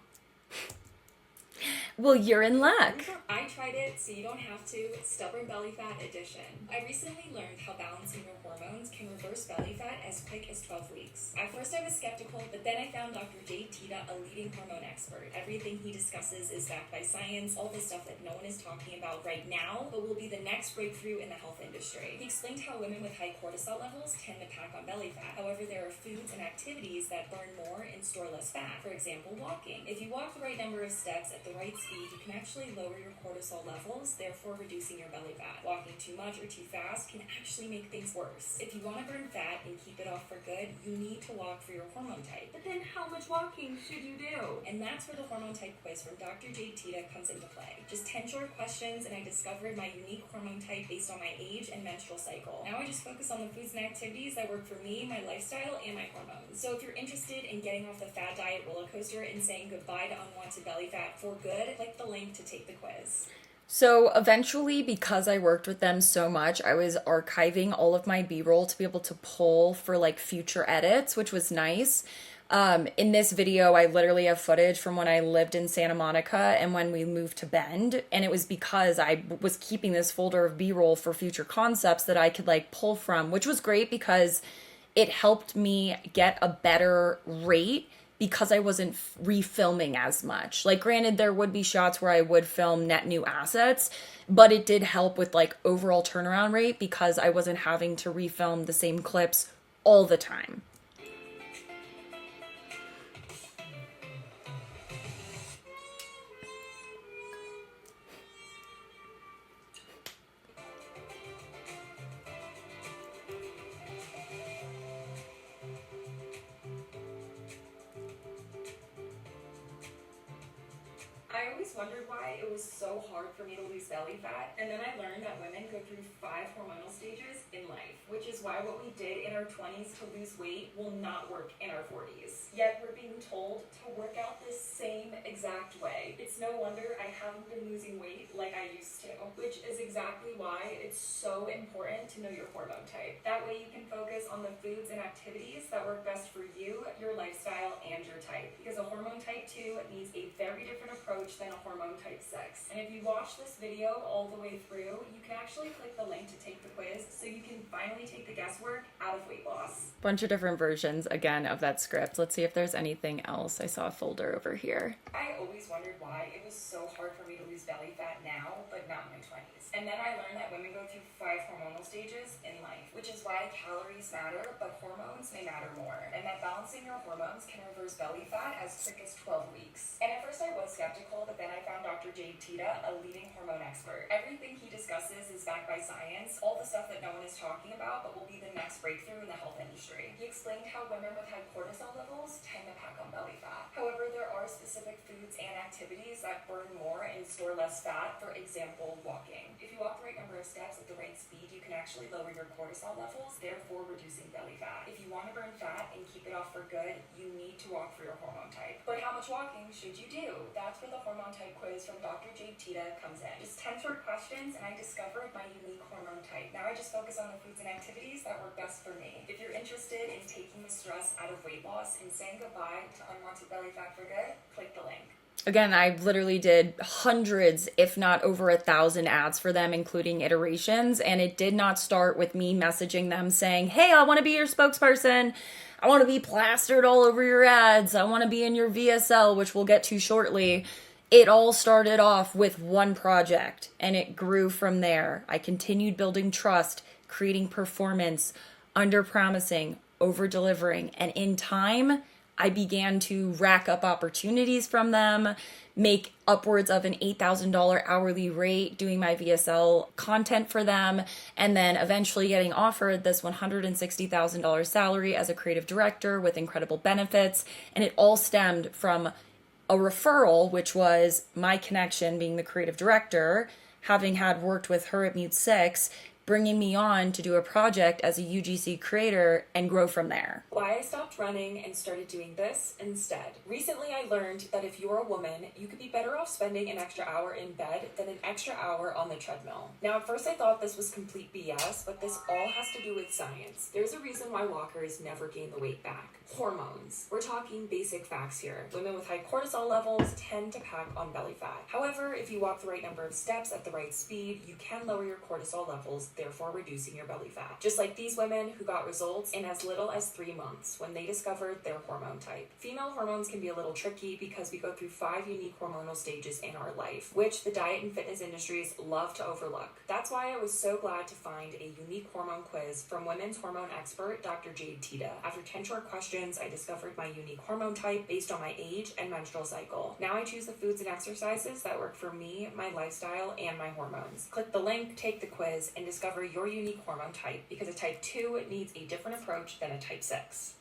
Well, you're in luck. I tried it, so you don't have to. Stubborn belly fat edition. I recently learned how balancing your hormones can reverse belly fat as quick as 12 weeks. At first I was skeptical, but then I found Dr. Jay Tita, a leading hormone expert. Everything he discusses is backed by science, all the stuff that no one is talking about right now, but will be the next breakthrough in the health industry. He explained how women with high cortisol levels tend to pack on belly fat. However, there are foods and activities that burn more and store less fat. For example, walking. If you walk the right number of steps at the right speed, you can actually lower your cortisol levels, therefore reducing your belly fat. Walking too much or too fast can actually make things worse. If you want to burn fat and keep it off for good, you need to walk for your hormone type. But then how much walking should you do? And that's where the hormone type quiz from Dr. Jay Tita comes into play. Just 10 short questions and I discovered my unique hormone type based on my age and menstrual cycle. Now I just focus on the foods and activities that work for me, my lifestyle, and my hormones. So if you're interested in getting off the fat diet roller coaster and saying goodbye to unwanted belly fat for good, click the link to take the quiz. So eventually, because I worked with them so much, I was archiving all of my B-roll to be able to pull for like future edits, which was nice. In this video, I literally have footage from when I lived in Santa Monica and when we moved to Bend. And it was because I was keeping this folder of B-roll for future concepts that I could like pull from, which was great because it helped me get a better rate because I wasn't refilming as much. Like, granted, there would be shots where I would film net new assets, but it did help with like overall turnaround rate because I wasn't having to refilm the same clips all the time. I always wondered why it was so hard for me to lose belly fat, and then I learned that women go through 5 hormonal stages in life, which is why what we did in our 20s to lose weight will not work in our 40s. Yet we're being told to work out the same exact way. It's no wonder I haven't been losing weight like I used to, which is exactly why it's so important to know your hormone type. That way you can focus on the foods and activities that work best for you, your lifestyle, and your type. Because a hormone type 2 needs a very different approach than a hormone type 6. And if you watch this video all the way through, you can actually click the link to take the quiz so you can finally take the guesswork out of weight loss. Bunch of different versions, again, of that script. Let's see if there's anything else. I saw a folder over here. I always wondered why it was so hard for me to lose belly fat now, but not in my 20s. And then I learned that women go through 5 hormonal stages in life, which is why calories matter, but hormones may matter more. And that balancing your hormones can reverse belly fat as quick as 12 weeks. And at first I was skeptical, but then I found Dr. Jay Tita, a leading hormone expert. Everything he discusses is backed by science, all the stuff that no one is talking about, but will be the next breakthrough in the health industry. He explained how women with high cortisol levels tend to pack on belly fat. However, there are specific foods and activities that burn more and store less fat, for example, walking. If you walk the right number of steps at the right speed, you can actually lower your cortisol levels, therefore reducing belly fat. If you want to burn fat and keep it off for good, you need to walk for your hormone type. But how much walking should you do? That's where the hormone type quiz from Dr. Jay Tita comes in. Just 10 short questions and I discovered my unique hormone type. Now I just focus on the foods and activities that work best for me. If you're interested in taking the stress out of weight loss and saying goodbye to unwanted belly fat for good, click the link. Again, I literally did hundreds, if not over 1,000 ads for them, including iterations. And it did not start with me messaging them saying, hey, I want to be your spokesperson. I want to be plastered all over your ads. I want to be in your VSL, which we'll get to shortly. It all started off with one project and it grew from there. I continued building trust, creating performance, under-promising, over-delivering. And in time, I began to rack up opportunities from them, make upwards of an $8,000 hourly rate doing my VSL content for them, and then eventually getting offered this $160,000 salary as a creative director with incredible benefits. And it all stemmed from a referral, which was my connection being the creative director, having had worked with her at Mute 6, bringing me on to do a project as a UGC creator and grow from there. Why I stopped running and started doing this instead. Recently, I learned that if you're a woman, you could be better off spending an extra hour in bed than an extra hour on the treadmill. Now, at first I thought this was complete BS, but this all has to do with science. There's a reason why walkers never gain the weight back. Hormones. We're talking basic facts here. Women with high cortisol levels tend to pack on belly fat. However, if you walk the right number of steps at the right speed, you can lower your cortisol levels, therefore reducing your belly fat. Just like these women who got results in as little as 3 months when they discovered their hormone type. Female hormones can be a little tricky because we go through 5 unique hormonal stages in our life, which the diet and fitness industries love to overlook. That's why I was so glad to find a unique hormone quiz from women's hormone expert, Dr. Jade Tita. After 10 short questions, I discovered my unique hormone type based on my age and menstrual cycle. Now I choose the foods and exercises that work for me, my lifestyle, and my hormones. Click the link, take the quiz, and discover your unique hormone type, because a type 2 needs a different approach than a type 6.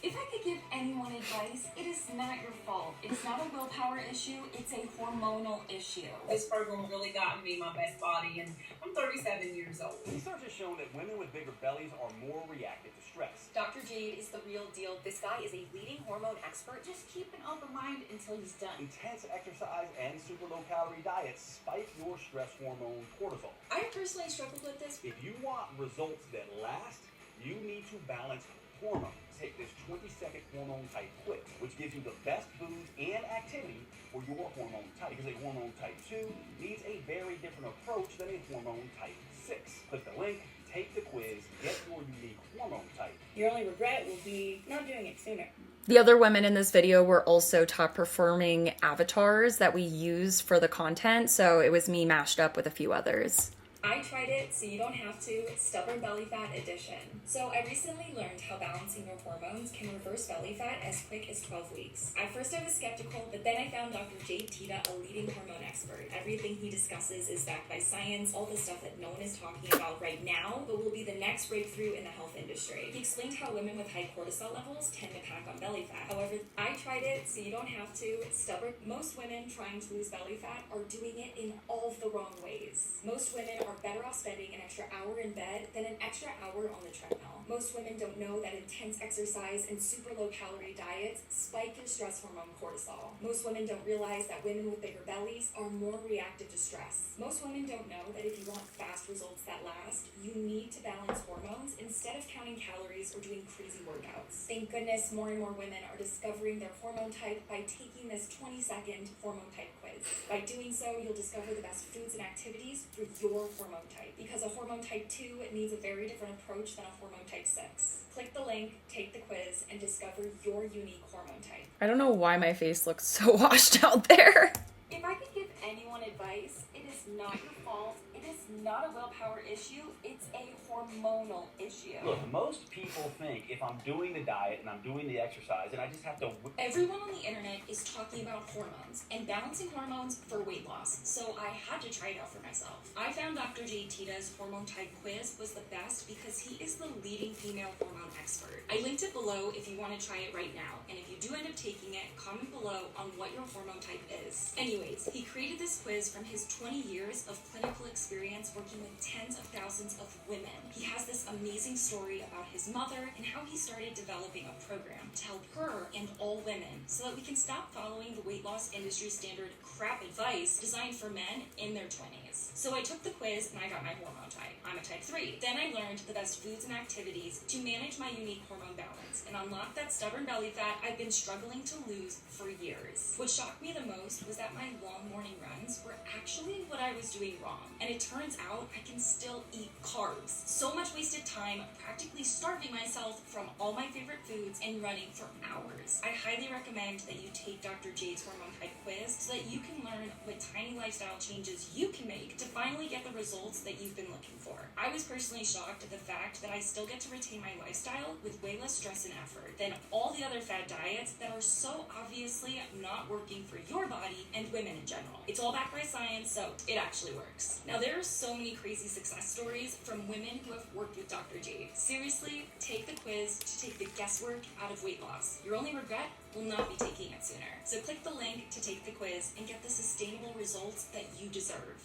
If I could give anyone advice, it is not your fault. It's not a willpower issue, it's a hormonal issue. This program really got me my best body, and I'm 37 years old. Research has shown that women with bigger bellies are more reactive to stress. Dr. Jade is the real deal. This guy is a leading hormone expert. Just keep an open mind until he's done. Intense exercise and super low-calorie diets spike your stress hormone cortisol. I personally struggled with this. If you want results that last, you need to balance hormones. Take this 20-second hormone type quiz, which gives you the best foods and activity for your hormone type. Because a hormone type 2 needs a very different approach than a hormone type 6. Click the link, take the quiz, get your unique hormone type. Your only regret will be not doing it sooner. The other women in this video were also top performing avatars that we used for the content, so it was me mashed up with a few others. I tried it so you don't have to. Stubborn belly fat edition. So I recently learned how balancing your hormones can reverse belly fat as quick as 12 weeks. At first I was skeptical, but then I found Dr. Jade Tita, a leading hormone expert. Everything he discusses is backed by science, all the stuff that no one is talking about right now, but will be the next breakthrough in the health industry. He explained how women with high cortisol levels tend to pack on belly fat. However, I tried it so you don't have to. Stubborn. Most women trying to lose belly fat are doing it in all of the wrong ways. Most women are better off spending an extra hour in bed than an extra hour on the treadmill. Most women don't know that intense exercise and super low calorie diets spike your stress hormone cortisol. Most women don't realize that women with bigger bellies are more reactive to stress. Most women don't know that if you want fast results that last, you need to balance hormones instead of counting calories or doing crazy workouts. Thank goodness more and more women are discovering their hormone type by taking this 20-second hormone type quiz. By doing so, you'll discover the best foods and activities for your hormone type, because a hormone type 2 needs a very different approach than a hormone type 6. Click the link, take the quiz, and discover your unique hormone type. I don't know why my face looks so washed out there. If I could give anyone advice, it is not your fault. It is not a willpower issue. It's a hormonal issue. Look, most people think if I'm doing the diet and I'm doing the exercise and I just have to... Everyone on the internet is talking about hormones and balancing hormones for weight loss, so I had to try it out for myself. I found Dr. Jade Tita's hormone type quiz was the best because he is the leading female hormone expert. I linked it below if you want to try it right now, and if you do end up taking it, comment below on what your hormone type is. Anyways, he created this quiz from his 20 years of clinical experience working with tens of thousands of women. He has this amazing story about his mother and how he started developing a program to help her and all women so that we can stop following the weight loss industry standard crap advice designed for men in their 20s. So I took the quiz and I got my hormone type. I'm a type 3. Then I learned the best foods and activities to manage my unique hormone balance and unlock that stubborn belly fat I've been struggling to lose for years. What shocked me the most was that my long morning runs were actually what I was doing wrong. And it turns out I can still eat carbs. So much wasted time practically starving myself from all my favorite foods and running for hours. I highly recommend that you take Dr. Jade's hormone type quiz so that you can learn what tiny lifestyle changes you can make to finally get the results that you've been looking for. I was personally shocked at the fact that I still get to retain my lifestyle with way less stress and effort than all the other fad diets that are so obviously not working for your body and women in general. It's all backed by science, so it actually works. Now, there are so many crazy success stories from women who have worked with Dr. Jade. Seriously, take the quiz to take the guesswork out of weight loss. Your only regret will not be taking it sooner. So click the link to take the quiz and get the sustainable results that you deserve.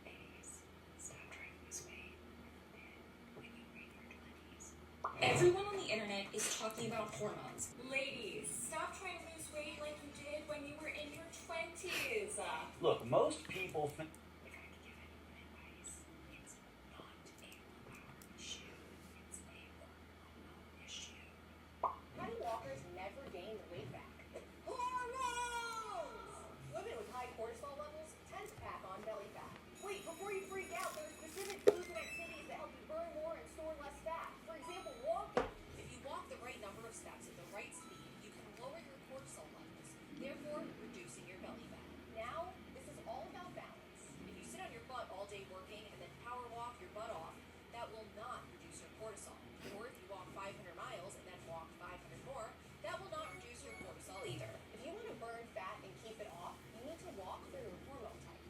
Ladies, stop trying to lose weight. Everyone on the internet is talking about hormones. Ladies, stop trying to lose weight like you did when you were in your 20s. Look, most people think. How do walkers never gain the weight back? Hormones! Women with high cortisol levels tend to pack on belly fat. Wait, before you freak out, there are specific foods and activities that help you burn more and store less fat. For example, walking. If you walk the right number of steps at the right speed, you can lower your cortisol levels, therefore reducing your belly fat. Now, this is all about balance. If you sit on your butt all day working and then power walk your butt off, that will not reduce your cortisol. Or if you walk 500 miles and then walk 500 more, that will not reduce your cortisol either. If you want to burn fat and keep it off, you need to walk through your hormone type.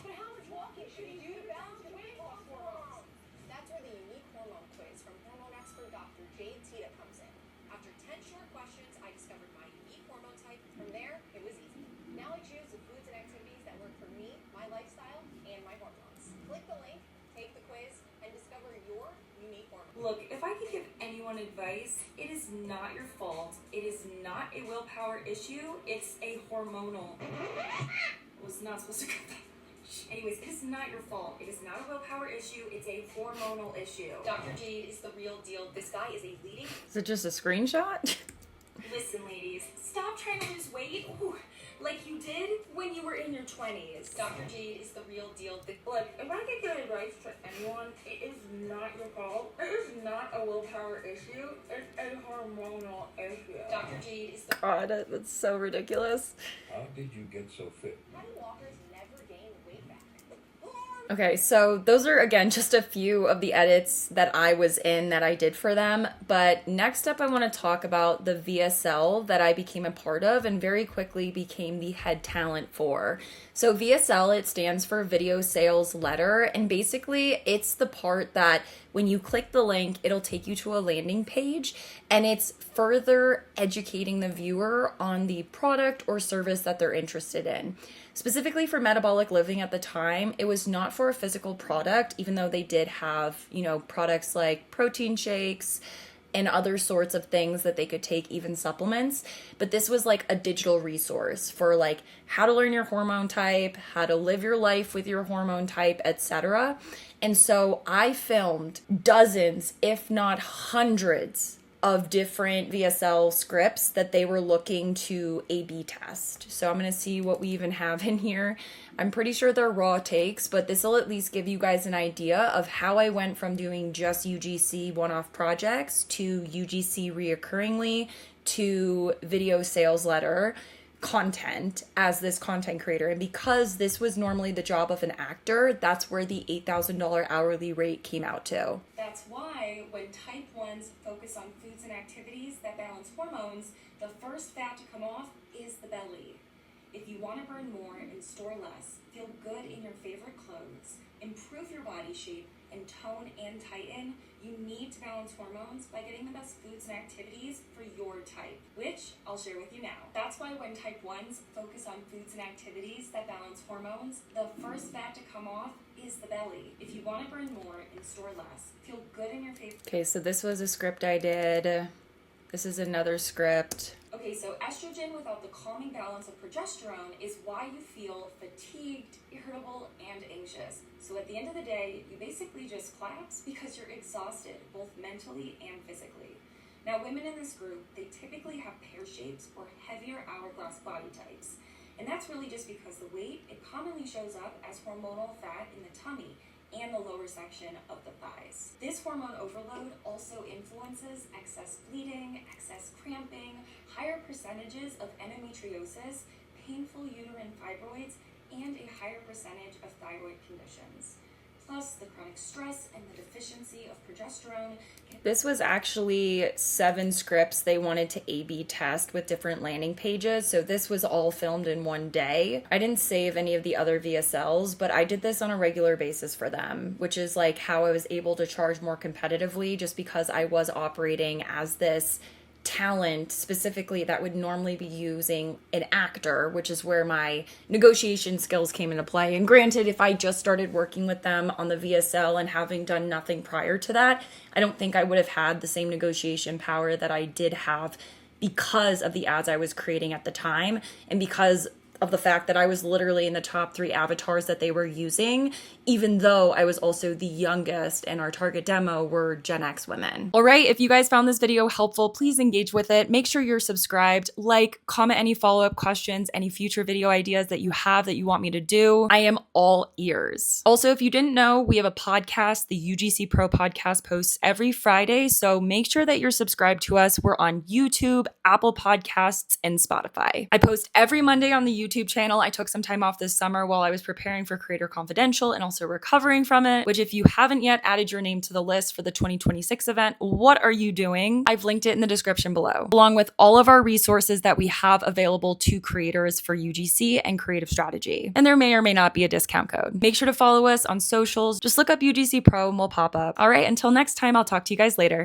But how much walking should you do to balance your weight loss hormones? That's where the unique hormone quiz from hormone expert Dr. Jade Tita comes in. After 10 short questions, I discovered my unique hormone type. From there, it was easy. Now I choose the foods and activities that work for me, my lifestyle, and my hormones. Click the link, take the quiz, and discover your unique hormone. Look, if I could give anyone advice, it is not your fault. It is not a willpower issue. It's a hormonal. Was not supposed to cut that. Anyways, it is not your fault. It is not a willpower issue. It's a hormonal issue. Dr. Jade is the real deal. This guy is a leading. Is it just a screenshot? Listen, ladies, stop trying to lose weight. Ooh, like you did when you were in your 20s. Dr. Jade is the real deal. Look, if I could give advice to anyone, it is not your fault. It is not a willpower issue. It's a hormonal issue. Dr. Jade is the... God, that's so ridiculous. How did you get so fit? How do walkers never gain weight back? Okay, so those are, again, just a few of the edits that I was in that I did for them. But next up, I want to talk about the VSL that I became a part of and very quickly became the head talent for. So VSL, it stands for Video Sales Letter. And basically, it's the part that when you click the link, it'll take you to a landing page. And it's further educating the viewer on the product or service that they're interested in. Specifically for metabolic living at the time, it was not for a physical product, even though they did have, products like protein shakes and other sorts of things that they could take, even supplements. But this was like a digital resource for like how to learn your hormone type, how to live your life with your hormone type, etc. And so I filmed dozens, if not hundreds, of different VSL scripts that they were looking to A/B test. So I'm going to see what we even have in here. I'm pretty sure they're raw takes, but this will at least give you guys an idea of how I went from doing just UGC one-off projects to UGC reoccurringly to Video Sales Letter content as this content creator. And because this was normally the job of an actor, that's where the $8,000 hourly rate came out to. That's why when type 1s focus on foods and activities that balance hormones, the first fat to come off is the belly. If you want to burn more and store less, feel good in your favorite clothes, improve your body shape, and tone and tighten, you need to balance hormones by getting the best foods and activities for your type, which I'll share with you now. That's why when type 1s focus on foods and activities that balance hormones, the first fat to come off is the belly. If you want to burn more and store less, feel good in your favorite... Okay, so this was a script I did. This is another script. Okay, so estrogen without the calming balance of progesterone is why you feel fatigued, irritable, and anxious. So at the end of the day, you basically just collapse because you're exhausted, both mentally and physically. Now, women in this group, they typically have pear shapes or heavier hourglass body types. And that's really just because the weight, it commonly shows up as hormonal fat in the tummy and the lower section of the thighs. This hormone overload also influences excess bleeding, excess cramping, higher percentages of endometriosis, painful uterine fibroids, and a higher percentage of thyroid conditions. Plus, the chronic stress and the deficiency of progesterone. This was actually 7 scripts they wanted to A/B test with different landing pages. So this was all filmed in one day. I didn't save any of the other VSLs, but I did this on a regular basis for them, which is like how I was able to charge more competitively just because I was operating as this talent specifically that would normally be using an actor, which is where my negotiation skills came into play. And granted, if I just started working with them on the VSL and having done nothing prior to that, I don't think I would have had the same negotiation power that I did have because of the ads I was creating at the time, and because of the fact that I was literally in the top 3 avatars that they were using, even though I was also the youngest and our target demo were Gen X women. All right, if you guys found this video helpful, please engage with it. Make sure you're subscribed, like, comment any follow-up questions, any future video ideas that you have that you want me to do. I am all ears. Also, if you didn't know, we have a podcast. The UGC Pro Podcast posts every Friday, so make sure that you're subscribed to us. We're on YouTube, Apple Podcasts, and Spotify. I post every Monday on the YouTube channel. I took some time off this summer while I was preparing for Creator Confidential and also recovering from it, which if you haven't yet added your name to the list for the 2026 event, what are you doing? I've linked it in the description below, along with all of our resources that we have available to creators for UGC and creative strategy. And there may or may not be a discount code. Make sure to follow us on socials. Just look up UGC Pro and we'll pop up. All right, until next time, I'll talk to you guys later.